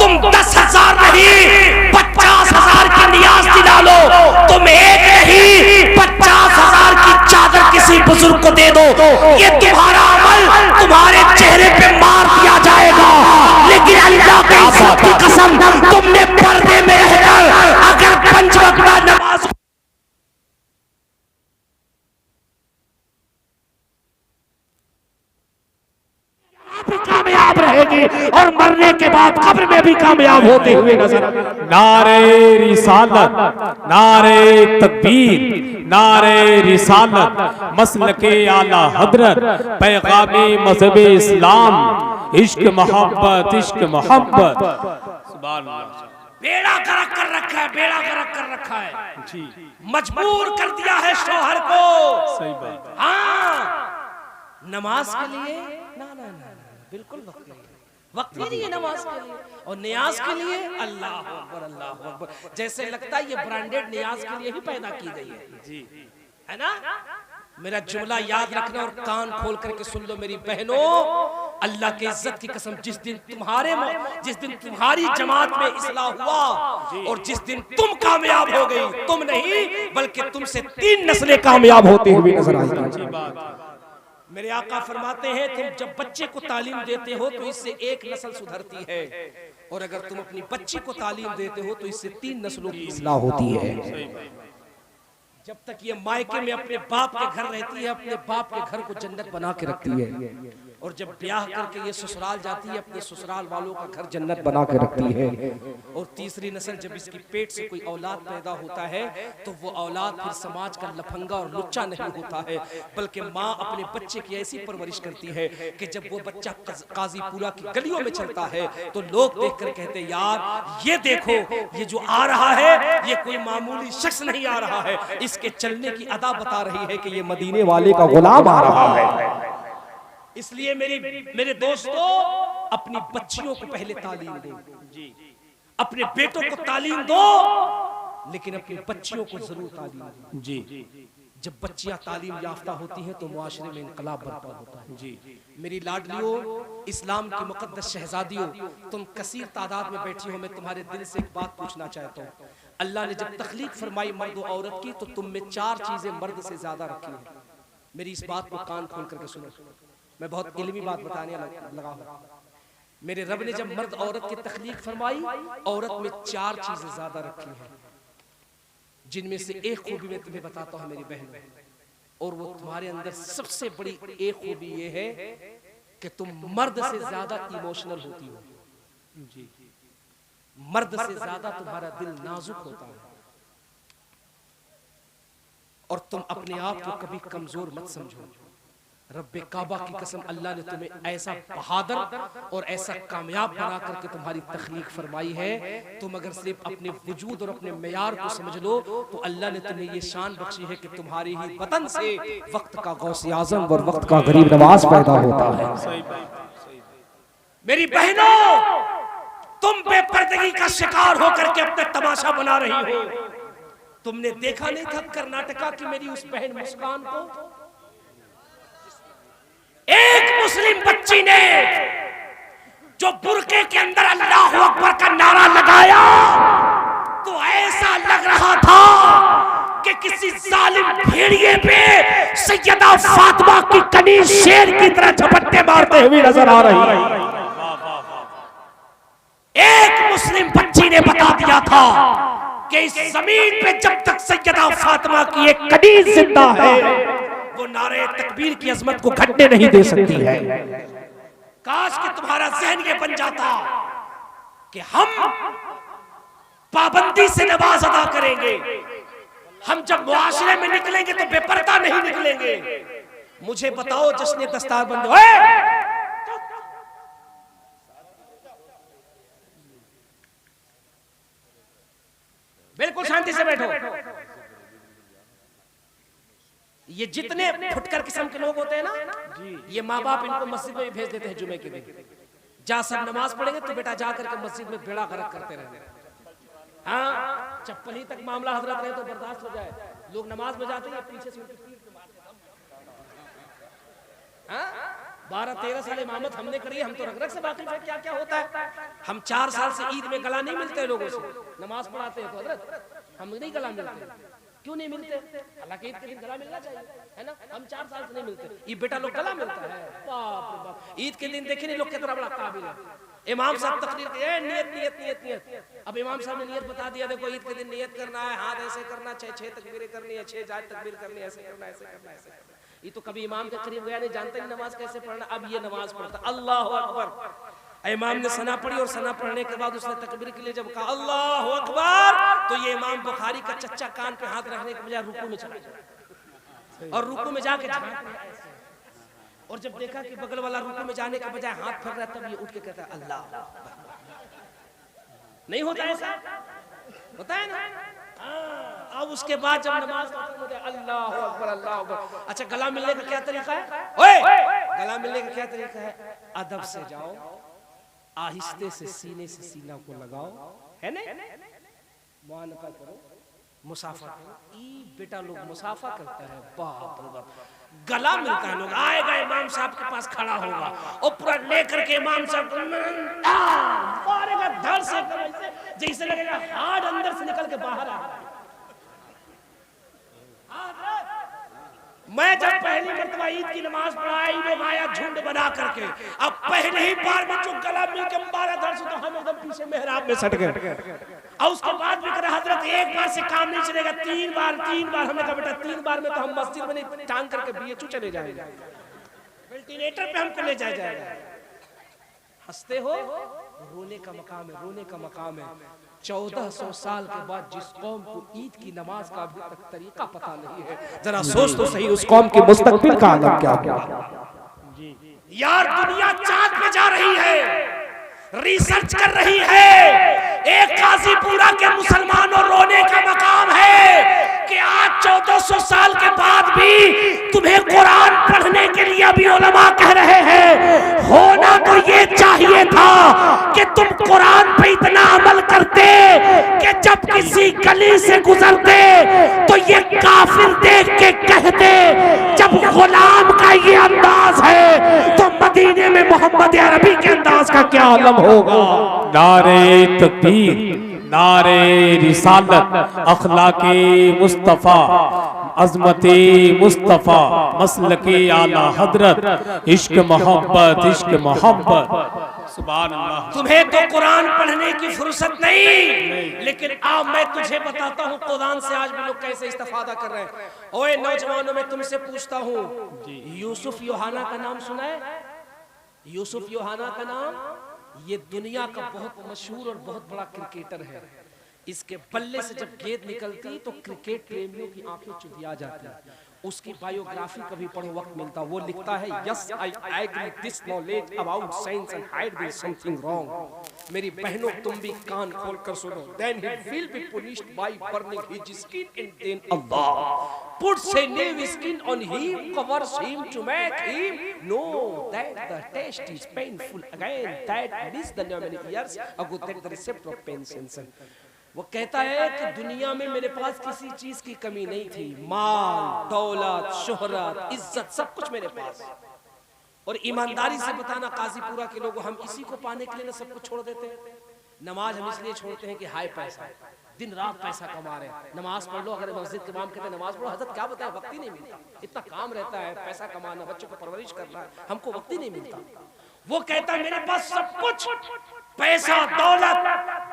तुम 10,000 नहीं 50,000 की नियाज दिला लो, तुम एक नहीं 50,000 की चादर किसी बुजुर्ग को दे दो, ये तुम्हारा अमल तुम्हारे चेहरे पे मार दिया जाएगा। लेकिन अल्लाह की इज्जत की कसम, तुमने पर्दे में रहकर अगर 5 वक्त नमाज कामयाब रहेगी और मरने के बाद कब्र में भी कामयाब होते हुए नजर। नारे रिसालत, नारे तकबीर, नारे रिसालत, मसलके आला हजरत, पैगामे मज़हब इस्लाम, इश्क मोहब्बत, इश्क मोहब्बत। सुभान अल्लाह। बेड़ा गर्क कर रखा है, बेड़ा गर्क कर रखा है जी, मजबूर कर दिया है शौहर को। सही बात। हाँ, नमाज के लिए ना ना ना बिल्कुल वक्त नहीं, वक्त ही नहीं है नमाज के लिए। और नियाज के लिए अल्लाह अकबर, अल्लाह अकबर, जैसे लगता है ये ब्रांडेड नियाज के लिए ही पैदा की गई है जी, है ना? मेरा जुमला याद रखना और कान खोल करके सुन लो मेरी बहनों, अल्लाह की इज्जत की कसम, जिस दिन तुम्हारी जमात में इस्लाह हुआ और जिस दिन तुम कामयाब हो गई, तुम नहीं बल्कि तुमसे 3 नस्लें कामयाब होती हुई नजर आई। मेरे आका फरमाते हैं तुम जब बच्चे को तालीम देते हो तो इससे एक नस्ल सुधरती है, और अगर तुम अपनी बच्ची को तालीम देते हो तो इससे 3 नस्लों की इस्लाह होती है। जब तक ये मायके में अपने बाप के घर रहती है, अपने बाप के घर को जन्नत बना के रखती है, और जब ब्याह करके ये ससुराल जाती है, अपने ससुराल वालों का घर जन्नत बना के रखती है। और तीसरी नस्ल जब इसकी पेट से कोई औलाद पैदा होता है तो वो औलाद फिर समाज का लफंगा और लुच्चा नहीं होता है, बल्कि माँ अपने बच्चे की ऐसी परवरिश करती है कि जब वो बच्चा काजीपुरा की गलियों में चलता है तो लोग देखकर कहते यार ये देखो ये जो आ रहा है ये कोई मामूली शख्स नहीं आ रहा है, इसके चलने की अदा बता रही है कि ये मदीने वाले का गुलाम आ रहा है। इसलिए मेरे दोस्तों, अपनी बच्चियों को पहले तालीम दो, अपने बेटों को तालीम दो, लेकिन अपनी बच्चियों को जरूर तालीम दो जी। जब बच्चियां तालीम याफ्ता होती हैं तो मुआशरे में इनकलाब बर्पा होता है जी। मेरी लाडलियों, इस्लाम की मुकद्दस शहजादियों, तुम कसीर तादाद में बैठी हो, मैं तुम्हारे दिल से एक बात पूछना चाहता हूँ। अल्लाह ने जब तख्लीक फरमाई मर्द और औरत की तो तुम में 4 चीजें मर्द से ज्यादा रखी हैं। मेरी इस बात को कान खोल करके सुनो, मैं बहुत इल्मी बात बताने लगा हूं। मेरे रब ने जब मर्द औरत की तख्लीक फरमाई, औरत में 4 चीजें ज्यादा रखी हैं, जिनमें से एक खूबी मैं तुम्हें बताता हूं मेरी बहन, और वो तुम्हारे अंदर सबसे बड़ी एक खूबी ये है कि तुम मर्द से ज्यादा इमोशनल होती हो जी। मर्द से ज्यादा तुम्हारा दिल नाजुक होता है, और तुम अपने आप को कभी कमजोर मत समझो। रब्बे काबा की कसम, अल्लाह ने तुम्हें ऐसा बहादुर और ऐसा कामयाब बना करके तुम्हारी तख्लीक फरमाई है। तुम अगर सिर्फ अपने वजूद और अपने मेयार को समझ लो तो अल्लाह ने तुम्हें ये शान बख्शी है कि तुम्हारी ही वतन से वक्त का गौसे आजम और वक्त का गरीब नवाज पैदा होता है। मेरी बहनों, तुम बेपर्दगी का शिकार होकर के अपना तमाशा बना रही हो। तुमने देखा नहीं था कर्नाटका की मेरी उस बहन मुस्कान को, एक मुस्लिम बच्ची ने जो बुरके के अंदर अल्लाह अकबर का नारा लगाया तो ऐसा लग रहा था कि किसी जालिम भेड़िए पे सैयदा फातिमा की कनीज शेर की तरह झपट्टे मारते हुए नजर आ रही है। एक मुस्लिम बच्ची ने बता दिया था कि इस जमीन पे जब तक सैयदा फातिमा की एक कदीर जिंदा है वो नारे तकबीर की अजमत को घटने नहीं दे सकती है। काश कि तुम्हारा जहन ये बन जाता कि हम पाबंदी से नमाज अदा करेंगे, हम जब मुआशरे में निकलेंगे तो बेपर्दा नहीं निकलेंगे। मुझे बताओ जश्न दस्तार बंद बिल्कुल शांति से बैठो। ये जितने फुटकर किस्म के लोग होते हैं ना, ये माँ बाप इनको मस्जिद में भी भेज देते हैं जुमे के दिन। जा सब नमाज पढ़ेंगे तो बेटा जा करके मस्जिद में बेड़ा गर्क करते रहने। हाँ, चप्पल ही तक मामला हजरत रहे तो बर्दाश्त हो जाए। लोग नमाज में जाते हैं पीछे से 12-13 साल इमामत हमने करी, हम तो रग-रग से वाकिफ है क्या क्या होता है। हम 4 साल से ईद में गला नहीं मिलते लोगों से, नमाज पढ़ाते हैं तो हजरत हम नहीं गला मिलते। क्यों नहीं मिलते? हालांकि ईद के दिन गला मिलना चाहिए, है ना। हम 4 साल से नहीं मिलते, ये बेटा लोग गला मिलता है। बाप रे बाप, ईद के दिन देखिए लोग कितना बड़ा काबिल है। इमाम साहब तकरीर के नियत नियत नियत नियत, अब इमाम साहब ने नियत बता दिया, देखो ईद के दिन नियत करना है, हाथ ऐसे करना, 6 तकबीरें करनी है, 6 जायद तकबीर करनी है, ऐसे करना ऐसे करना ऐसे करना। ये तो कभी इमाम के करीब गया नहीं, जानता नहीं नमाज कैसे पढ़ना। अब ये नमाज पढ़ता, अल्लाह अकबर। इमाम ने सना पढ़ी और सना पढ़ने के बाद उसने तकबीर के लिए जब कहा अल्लाह अकबर, तो ये इमाम बुखारी का चच्चा कान पे हाथ रखने के बजाय रुकू में चला गया और रुकू में जाके और जब देखा कि बगल वाला रुकू में जाने के बजाय हाथ फेर रहा है, तब ये उठ के कहता है अल्लाह। नहीं होता ऐसा, होता है ना। अब उसके बाद जब नमाज खत्म हो जाए अल्लाह अकबर अल्लाह अकबर। अच्छा, गला मिलने का क्या तरीका है? ओए, गला मिलने का क्या तरीका है? अदब से जाओ, आहिस्ते से सीने से सीना को लगाओ, है ना, मुआनका करो, मुसाफा करो। ई बेटा लोग मुसाफा करता है, बाप रे बाप, गला मिलता है। लोग आएगा इमाम साहब के पास खड़ा होगा और पूरा लेकर के इमाम साहब मारेगा धड़ से, जैसे लगेगा हार्ड अंदर से निकल के बाहर आ रहा है। मैं जब पहली मर्तबा ईद की नमाज पढ़ाई, लोग आया झुंड बना करके, अब पहले ही बार में जो गला मिल के मारा धड़ से, तो हम एकदम पीछे मेहराब में सट गए। और उसके बाद भी कहा हजरत एक बार से काम नहीं चलेगा, 3 बार हमने कहा बेटा 3 बार में तो हम मस्जिद में नहीं टांग करके बीएचयू चले जाएंगे, वेंटिलेटर पे हमको ले जाया जाएगा। हंसते हो, रोने का मकाम है, रोने का मकाम है। 1400 साल के बाद जिस कौम को ईद की नमाज का अभी तक तरीका पता नहीं है, जरा सोच तो सही उस कौम के मुस्तकबिल का आलम क्या होगा। यार दुनिया चांद पे जा रही है, रिसर्च कर रही है। एक काजीपुरा के मुसलमानों रोने का मकाम है कि आज 1400 साल के बाद भी तुम्हें कुरान पढ़ने के लिए अभी उलमा कह रहे हैं। होना तो ये चाहिए था कि तुम कुरान पे इतना अमल करते कि जब किसी गली से गुजरते तो ये काफिर देख के कहते जब गुलाम का ये अंदाज है तो मदीने में मोहम्मद अरबी के अंदाज का क्या आलम होगा। नारे तकबीर, नारे रिसालत, अखलाके मुस्तफा, अजमते मुस्तफा, मसलके आला हजरत, इश्क मोहब्बत, इश्क मोहब्बत। सुभान अल्लाह। तुम्हें तो कुरान पढ़ने की फुर्सत नहीं, लेकिन अब मैं तुझे बताता हूँ कुरान से आज भी लोग कैसे इस्तेफादा कर रहे हैं। ओए नौजवानों, मैं तुमसे पूछता हूँ, यूसुफ योहाना का नाम सुना है? यूसुफ योहाना का नाम, ये दुनिया का बहुत मशहूर और बहुत बड़ा क्रिकेटर है। इसके बल्ले से जब गेंद निकलती तो क्रिकेट प्रेमियों की आंखें चुदिया जाती। उसकी बायोग्राफी कभी पढ़ो वक्त मिलता, वो लिखता है yes I agree this knowledge about science and hide this something wrong. मेरी बहनों तुम भी कान खोलकर सुनो। Then he will be punished by burning his skin and then अल्लाह puts a new skin on him, covers him to make him know that the taste is painful again, that this the many years ago that the recept of pain sensation। वो कहता है कि दुनिया में मेरे पास किसी चीज की कमी नहीं थी, माल, दौलत, शोहरत, इज्जत, सब कुछ मेरे पास। और ईमानदारी से बताना काजीपुरा के लोगों, हम इसी को पाने के लिए ना सब कुछ छोड़ देते हैं। नमाज हम इसलिए छोड़ते हैं कि हाय पैसा, दिन रात पैसा कमा रहे हैं। नमाज पढ़ लो, अगर मस्जिद के इमाम कहते हैं नमाज पढ़ो, हजरत क्या बताए, वक्त ही नहीं मिलता, इतना काम रहता है, पैसा कमाना, बच्चों को परवरिश करना, हमको वक्त ही नहीं मिलता। वो कहता है मेरे पास सब कुछ, पैसा, दौलत,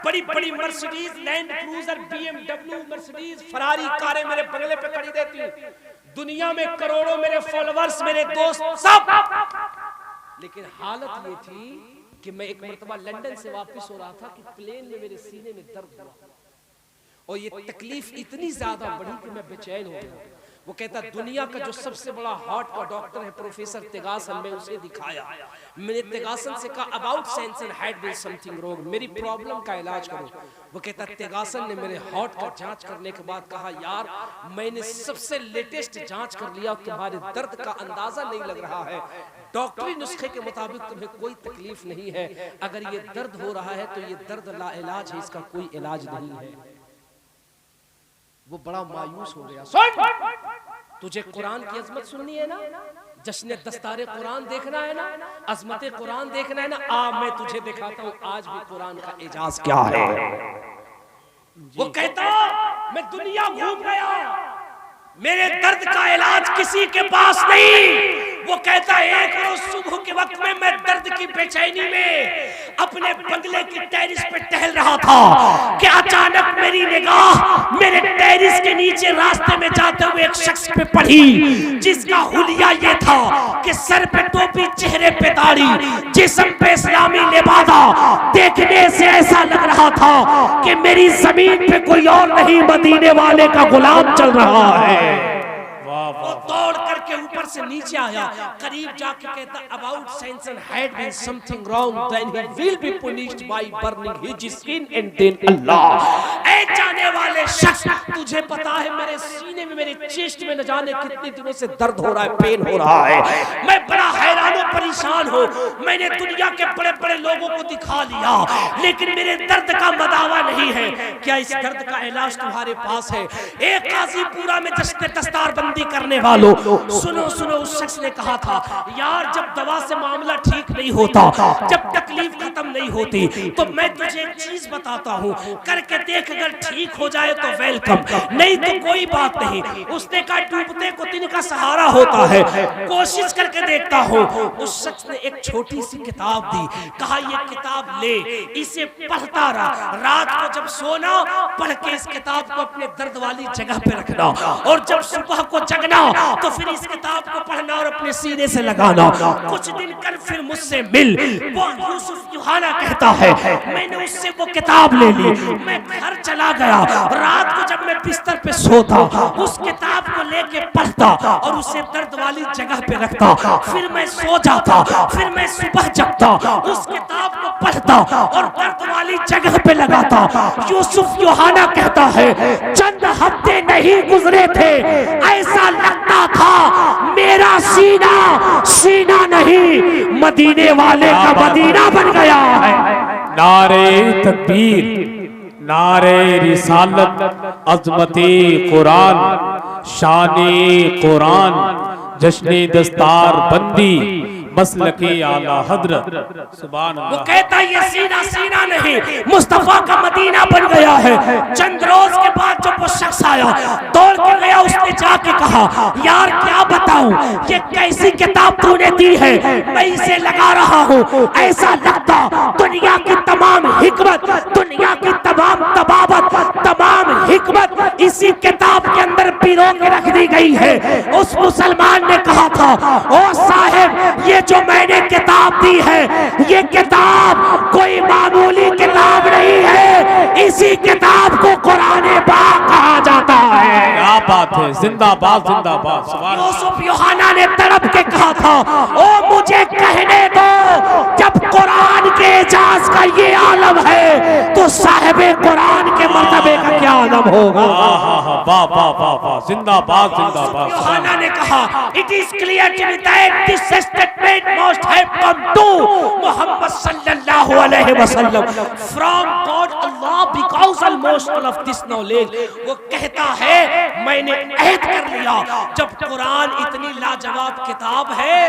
बड़ी बड़ी Mercedes, land cruiser, BMW, Mercedes, Ferrari कारें मेरे बंगले पे खड़ी रहती हैं। दुनिया में करोड़ों मेरे फॉलोअर्स, मेरे दोस्त सब। लेकिन हालत ये थी कि मैं एक मरतबा लंदन से वापस हो रहा था कि प्लेन में मेरे सीने में दर्द हुआ और ये तकलीफ इतनी ज्यादा बढ़ी कि मैं बेचैन हो गया। वो कहता दुनिया का जो सबसे बड़ा हार्ट का डॉक्टर है प्रोफेसर तेगासन, मैं उसे दिखाया। मैंने तेगासन से कहा about sense and had been something wrong, मेरी प्रॉब्लम का इलाज करो। वो कहता तेगासन ने मेरे हार्ट का जांच करने के बाद कहा यार मैंने सबसे लेटेस्ट जांच कर लिया, तुम्हारे दर्द का अंदाजा नहीं लग रहा है, डॉक्टरी नुस्खे के मुताबिक तुम्हें कोई तकलीफ नहीं है, अगर ये दर्द हो रहा है तो ये दर्द लाइलाज है, इसका कोई इलाज नहीं है। वो बड़ा मायूस हो गया। सुन, तुझे कुरान की अजमत सुननी है ना, जश्न दस्तारे कुरान देखना है ना, अजमत कुरान देखना है ना, आ मैं तुझे दिखाता हूँ आज भी कुरान का एजाज क्या है। वो कहता मैं दुनिया घूम गया, मेरे दर्द का इलाज किसी के पास नहीं। वो कहता एक रोज सुबह के वक्त में मैं दर्द की बेचैनी में अपने बंगले की टेरिस पे टहल रहा था कि अचानक मेरी निगाह मेरे टेरिस के नीचे रास्ते में जाते हुए एक शख्स पे पड़ी, जिसका हुलिया ये था कि सर पे टोपी, चेहरे पे दाढ़ी, जिस्म पे इस्लामी लिबादा। देखने से ऐसा लग रहा था कि मेरी जमीन पे कोई और नहीं, मदीने वाले का गुलाम चल रहा है। वो दौड़ करके ऊपर से नीचे आया, करीब जाके कहता about sense and had been something wrong, then he will be punished by burning his skin and then अल्लाह। ए जाने वाले शख्स, तुझे पता है मेरे सीने में, मेरे चेस्ट में न जाने कितने दिनों से दर्द हो रहा है, पेन हो रहा है, मैं बड़ा हैरान और परेशान हूँ। मैंने दुनिया के बड़े बड़े लोगों को दिखा लिया लेकिन मेरे दर्द का मदावा नहीं है, क्या इस दर्द का इलाज तुम्हारे पास है? एक काजीपुरा में जश्न दस्तारबंदी करने वालों, सुनो सुनो, उस शख्स ने कहा था यार जब दवा से मामला ठीक नहीं होता, जब तकलीफ खत्म नहीं होती, तो मैं तुझे एक चीज बताता हूँ, करके देख, अगर ठीक हो जाए तो वेलकम, नहीं तो कोई बात नहीं। उसने कहा डूबते को दिन का सहारा होता है, कोशिश करके देखता हूँ। उस शख्स ने एक छोटी सी किताब दी, कहा ये किताब ले, इसे पढ़ता रहा, रात को जब सोना पढ़ के इस किताब को अपने दर्द वाली जगह पे रखना, और जब सुबह को जगना तो फिर इस किताब को पढ़ना और अपने सीने से लगाना। कुछ दिन कर फिर मुझसे मिल। वो यूसुफ यूहाना कहता है मैंने उससे वो किताब ले ली, मैं घर चला गया, रात को जब मैं बिस्तर पे सोता उस किताब को लेके पढ़ता और उसे दर्द वाली जगह पे रखता, फिर मैं सो जाता, फिर मैं सुबह जगता, उस किताब को पढ़ता और दर्द वाली जगह पे लगाता। यूसुफ यूहाना कहता है चंद हफ्ते नहीं गुजरे थे, ऐसा लगता था मेरा सीना सीना नहीं, मदीने वाले का मदीना बन गया है। नारे तकबीर, नारे रिसालत, अज़मते कुरान, शाने कुरान, जश्ने दस्तार बंदी, मसलके आला हजरत। सुभान अल्लाह। वो कहता ये सीना सीना नहीं, मुस्तफा का मदीना बन गया है। चंद रोज के बाद जब वो शख्स आया, दौड़ के गया, उसने जाके कहा यार क्या बताऊं, ये कैसी किताब तूने दी है, मैं इसे लगा रहा हूँ, ऐसा लगता दुनिया की तमाम हिकमत, दुनिया की तमाम तबाबत, तमाम हिकमत इसी किताब के अंदर पिरो के रख दी गई है। उस मुसलमान ने कहा था ओ साहिब, ये जो मैंने किताब दी है, ये किताब कोई मामूली किताब नहीं है, इसी किताब को कुरान पाक कहा जाता है। क्या बात है, जिंदाबाद जिंदाबाद। सुभान अल्लाह। यूसुफ यूहाना ने तड़प के कहा था ओ मुझे कहने दो, जब कुरान के एजाज का ये आलम है तो साहिबे कुरान के मर्तबे का क्या आलम होगा। वाह वाह वाह वाह, जिंदाबाद जिंदाबाद। यूहाना ने कहा it is clear to me that this statement must have come to Muhammad सल्लल्लाहु अलैहि वसल्लम from God Allah because almost all of this knowledge. वो कहता है मैंने अहद कर लिया, जब कुरान इतनी लाजवाब किताब है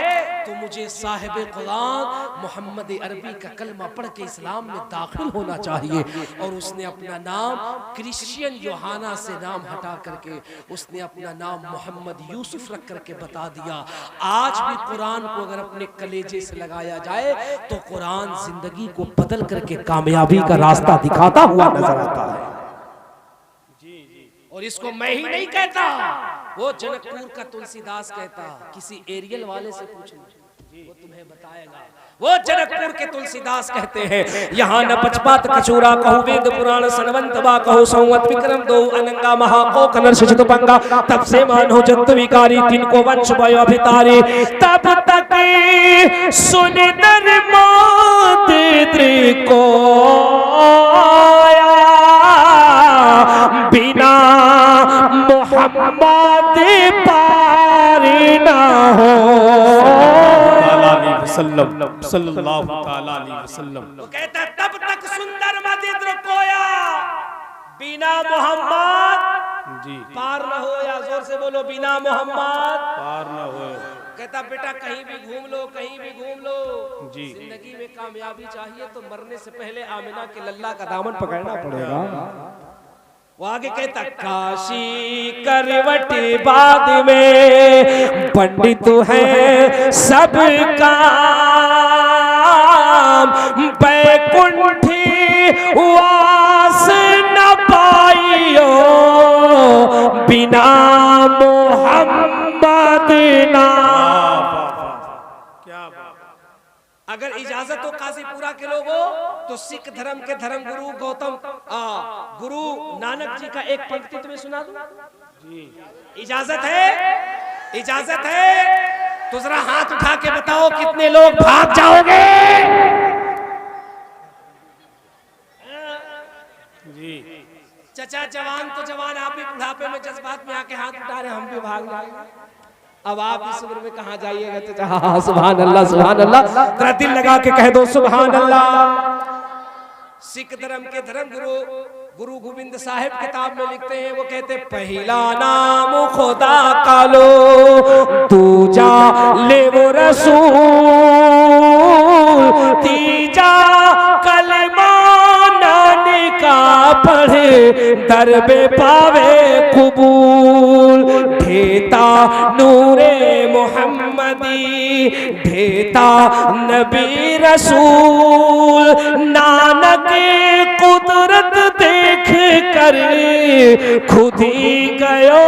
तो मुझे साहिब कुरान मोहम्मद अरबी का कलमा पढ़ के इस्लाम में दाखिल होना चाहिए। और उसने अपना नाम क्रिश्चियन योहाना से नाम हटा करके उसने अपना नाम मोहम्मद यूसुफ रख करके बता दिया। आज भी कुरान को अगर अपने कलेजे से लगाया जाए तो कुरान जिंदगी को बदल करके कामयाबी का रास्ता दिखाता हुआ नजर आता है। और इसको मैं ही नहीं कहता, वो जनकपुर का तुलसीदास कहता। किसी एरियल वाले से पूछो, वो तुम्हें बताएगा। वो जनकपुर के तुलसीदास कहते हैं, यहाँ न पचपात कचूरा कहू वेद पुराण सनवंत बा कहू संवत विक्रम दो अनंगा महाको कनर सचित पंगा तब से मान हो जंतु विकारी तिनको वंश भयो अभितारी तब तक सुन दर मात को बिना मोहम्मद पारी ना हो। सल्लल्लाहु अलैहि वसल्लम। वो कहता तब तक सुंदर मदिद्र कोया बिना मोहम्मद जी पार न हो। या जोर से बोलो, बिना मोहम्मद पार न हो। कहता बेटा कहीं भी घूम लो, कहीं भी घूम लो, जी जिंदगी में कामयाबी चाहिए तो मरने से पहले आमिना के लल्ला का दामन पकड़ना पड़ेगा। वो आगे कहता काशी करवटी बाद में पंडित है सब काम बैकुंठी वास न पाइयो बिना मोहम्मद ना। क्या अगर इजाजत हो काशीपुरा के लोगों तो सिख धर्म के धर्म गुरु गुरु नानक जी का एक पंक्ति तुम्हें सुना दूं? इजाजत है? इजाजत है तो जरा हाथ उठा के बताओ कितने लोग भाग जाओगे? जी चचा जवान तो जवान, आप भी बुढ़ापे में जज्बात में आके हाथ उठा रहे, हम भी भाग जाएंगे। अब आप इस उम्र में कहाँ जाइएगा? चचा हाँ सुभान अल्लाह सुभान अल्लाह, तेरा दिल लगा के कह दो सुभान अल्लाह। सिख धर्म के धर्म गुरु गोविंद साहिब किताब में लिखते हैं, वो कहते पहला नाम खुदा का लो, दूजा ले वो रसूल, तीजा कलमा नाने का पढ़े दरबे पावे कबूल, ढेता नूरे मोहम्मदी ढेता नबी रसूल, नानक कुदरत देख कर खुद ही गयो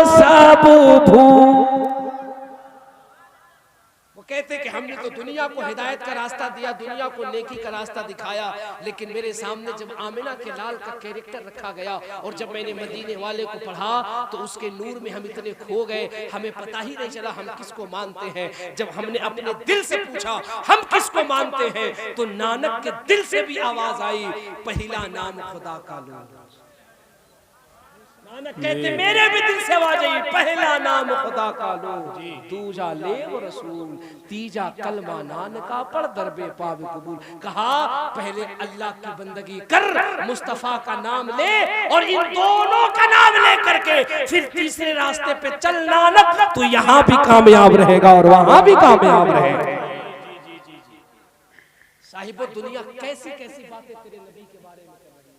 सब भूल। वो कहते कि हमने तो दुनिया को हिदायत का रास्ता दिया, दुनिया को नेकी का रास्ता दिखाया, लेकिन मेरे सामने जब आमिना के लाल का कैरेक्टर रखा गया और जब मैंने मदीने वाले को पढ़ा तो उसके नूर में हम इतने खो गए, हमें पता ही नहीं चला हम किसको मानते हैं। जब हमने अपने दिल से पूछा हम किसको मानते हैं तो नानक के दिल से भी आवाज आई, पहला नाम खुदा का लो। नानक कहते मेरे भी दिल से आवाज आई, पहला नाम खुदा का लो, दूजा ले वो रसूल, तीजा कलमा नानका पढ़ दरबे पावे कबूल। कहा पहले अल्लाह की बंदगी कर, मुस्तफा का नाम ले और इन दोनों का नाम ले करके फिर तीसरे रास्ते पे चल नानक, तो यहाँ भी कामयाब रहेगा और वहां भी कामयाब रहेगा। साहिबो दुनिया कैसी कैसी बातें तेरे नबी के बारे में कर रही है,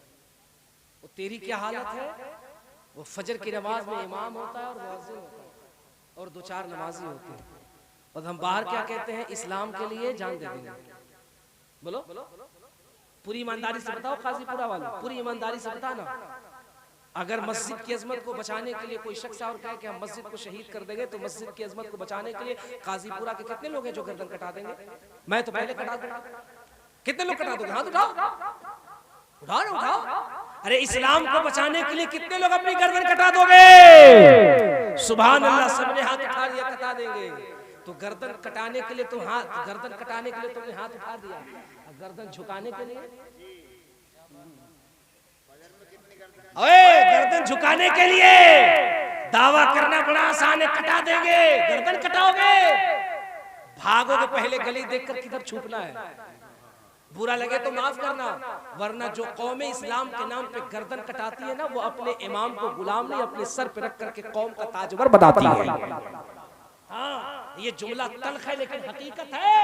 वो तेरी क्या हालत है? वो फजर की नमाज में इमाम होता है और मुअज्जिन होता है और दो चार नमाजी होते हैं, और हम बाहर क्या कहते हैं इस्लाम के लिए जान दे देंगे। बोलो पूरी ईमानदारी से बताओ, काजीपुरा वाले पूरी ईमानदारी से बताना, अगर मस्जिद की अजमत को बचाने के लिए कोई शख्स और कहे कि हम मस्जिद को शहीद कर देंगे तो मस्जिद की अजमत को बचाने के लिए काजीपुरा के कितने लोग हैं जो गर्दन कटा देंगे? मैं तो पहले कटा दूंगा। कितने लोग कटा दोगे? हाथ उठाओ, उठाओ ना उठाओ। अरे इस्लाम को बचाने के लिए कितने लोग अपनी गर्दन कटा दोगे? सुभान अल्लाह, सबने हाथ उठा दिया, कटा देंगे। तो गर्दन कटाने के लिए तुम हाथ, गर्दन कटाने के लिए तुमने हाथ उठा दिया, गर्दन झुकाने के लिए, ओए गर्दन झुकाने के लिए दावा करना बड़ा आसान है, कटा देंगे। गर्दन कटाओगे, भागोगे पहले गली देखकर किधर छुपना है, बुरा लगे तो माफ करना, वरना जो कौम इस्लाम के नाम पे गर्दन कटाती है ना, वो अपने इमाम को गुलाम नहीं अपने सर पे रख करके कौम का ताजवर बताती है। हाँ ये जुमला तल्ख है लेकिन हकीकत है।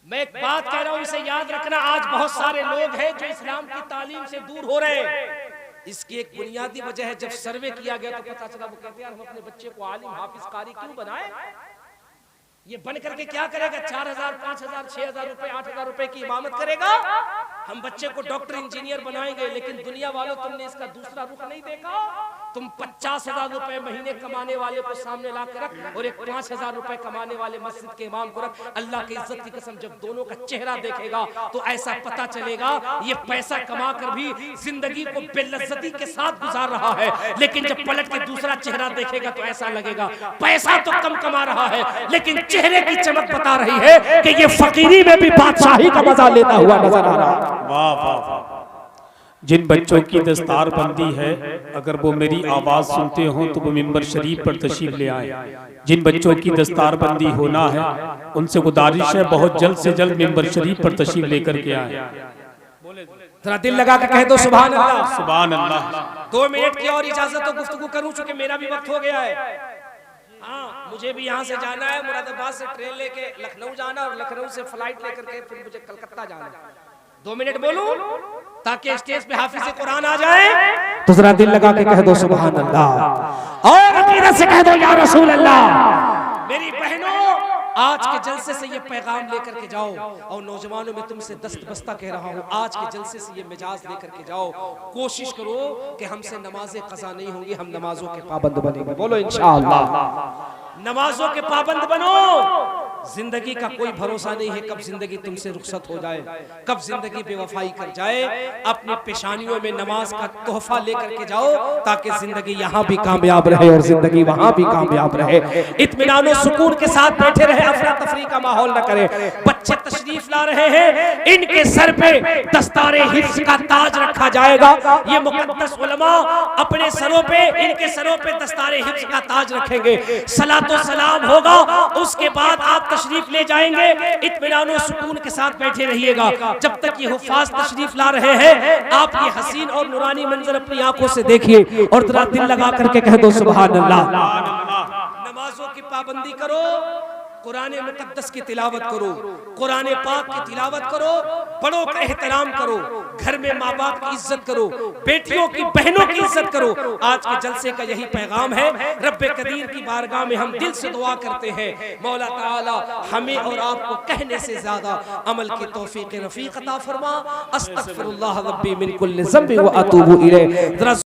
मैं एक बात कह रहा हूं, इसे याद रखना। आज बहुत सारे लोग हैं जो इस्लाम की तालीम से दूर हो रहे हैं। इसकी एक बुनियादी वजह है, जब सर्वे किया गया तो पता चला, वो कहते हैं हम अपने बच्चे को आलिम हाफिज कारी क्यों बनाए? ये बन करके क्या करेगा? 4000, 5000, 6000 रुपए, 8000 रुपए की इमामत करेगा। हम बच्चे को डॉक्टर इंजीनियर बनाएंगे, लेकिन दुनिया वालों तुमने इसका दूसरा रुख नहीं देखा। तुम 50,000 रुपए महीने कमाने वाले को सामने ला के रख और एक 5,000 रुपए कमाने वाले मस्जिद के इमाम को रख। अल्लाह की इज्जत की कसम, जब दोनों का चेहरा देखेगा तो ऐसा पता चलेगा ये पैसा कमा कर भी जिंदगी को बेलज्जती के साथ गुजार रहा है, लेकिन जब पलट के दूसरा चेहरा देखेगा तो ऐसा लगेगा पैसा तो कम कमा रहा है, लेकिन चेहरे की चमक बता रही है कि ये फकीरी में भी बादशाही का मजा लेता हुआ नजर आ रहा है। वाह वाह। जिन बच्चों की दस्तार बंदी है, अगर वो मेरी आवाज सुनते हो तो वो मिंबर शरीफ पर तशरीफ ले आए। जिन बच्चों की दस्तार बंदी होना है उनसे गुजारिश है बहुत जल्द से जल्द मिंबर शरीफ पर तशरीफ लेकर के आए। जरा दिल लगा के कह दो सुभान अल्लाह। सुभान अल्लाह। 2 मिनट की और इजाजत तो गुफ्तगू करूं, चूंकि मेरा भी वक्त हो गया है। हाँ, मुझे भी यहाँ से जाना है, मुरादाबाद से ट्रेन लेके लखनऊ जाना और लखनऊ से फ्लाइट लेकर के फिर मुझे कलकत्ता जाना है। 2 मिनट बोलूं ताकि स्टेज पे हाफिज कुरान आ जाए तो जरा दिल लगा के कह दो सुभान अल्लाह और अकीदत से कह दो या रसूल अल्लाह। मेरी बहनों, आज के जलसे से ये पैगाम लेकर के जाओ, और नौजवानों में तुमसे दस्त बस्ता कह रहा हूँ, आज के जलसे से ये मिजाज लेकर के जाओ। कोशिश करो कि हमसे नमाजें कज़ा नहीं होंगी, हम नमाजों के पाबंद बनेंगे। बोलो इंशाअल्लाह। नमाजों के पाबंद बनो। जिंदगी का कोई भरोसा नहीं है कब जिंदगी तुमसे रुखसत हो जाए, कब जिंदगी बेवफाई कर जाए। अपनी पेशानियों में नमाज का तोहफा लेकर के जाओ ताकि जिंदगी यहाँ भी कामयाब रहे और जिंदगी वहाँ भी कामयाब रहे। इत्मीनान और सुकून के साथ बैठे रहे, अफरा तफरी का माहौल न करे। बच्चे तशरीफ ला रहे हैं, इनके सर पे दस्तारे हिफ्ज का ताज रखा जाएगा। ये मुकद्दस उलमा अपने सरों पे, इनके सरों पे दस्तारे हिफ्ज का ताज रखेंगे। सलातो सलाम होगा, उसके बाद आप तशरीफ ले जाएंगे। इत्मीनान और सुकून के साथ बैठे रहिएगा। जब तक ये हुफ्फाज तशरीफ ला रहे हैं, आप ये हसीन और नूरानी मंजर अपनी आंखों से देखिए और जरा दिल लगा करके कह दो सुभान अल्लाह। नमाजों की पाबंदी करो, कुरान मुकद्दस की तिलावत करो, कुरान पाक की तिलावत करो, बड़ों का एहतराम करो, घर में माँ बाप की इज्जत करो, बेटियों की बहनों की इज्जत करो। आज के जलसे का यही पैगाम है। रब्बे कदीर की बारगाह में हम दिल से दुआ करते हैं, मौला ताला हमें और आपको कहने से ज्यादा अमल की तौफीक रफीक अता फरमा। अस्तगफिरुल्लाह रब्बी मिन कुल्लि ज़ंबि व अतूबु इलैह।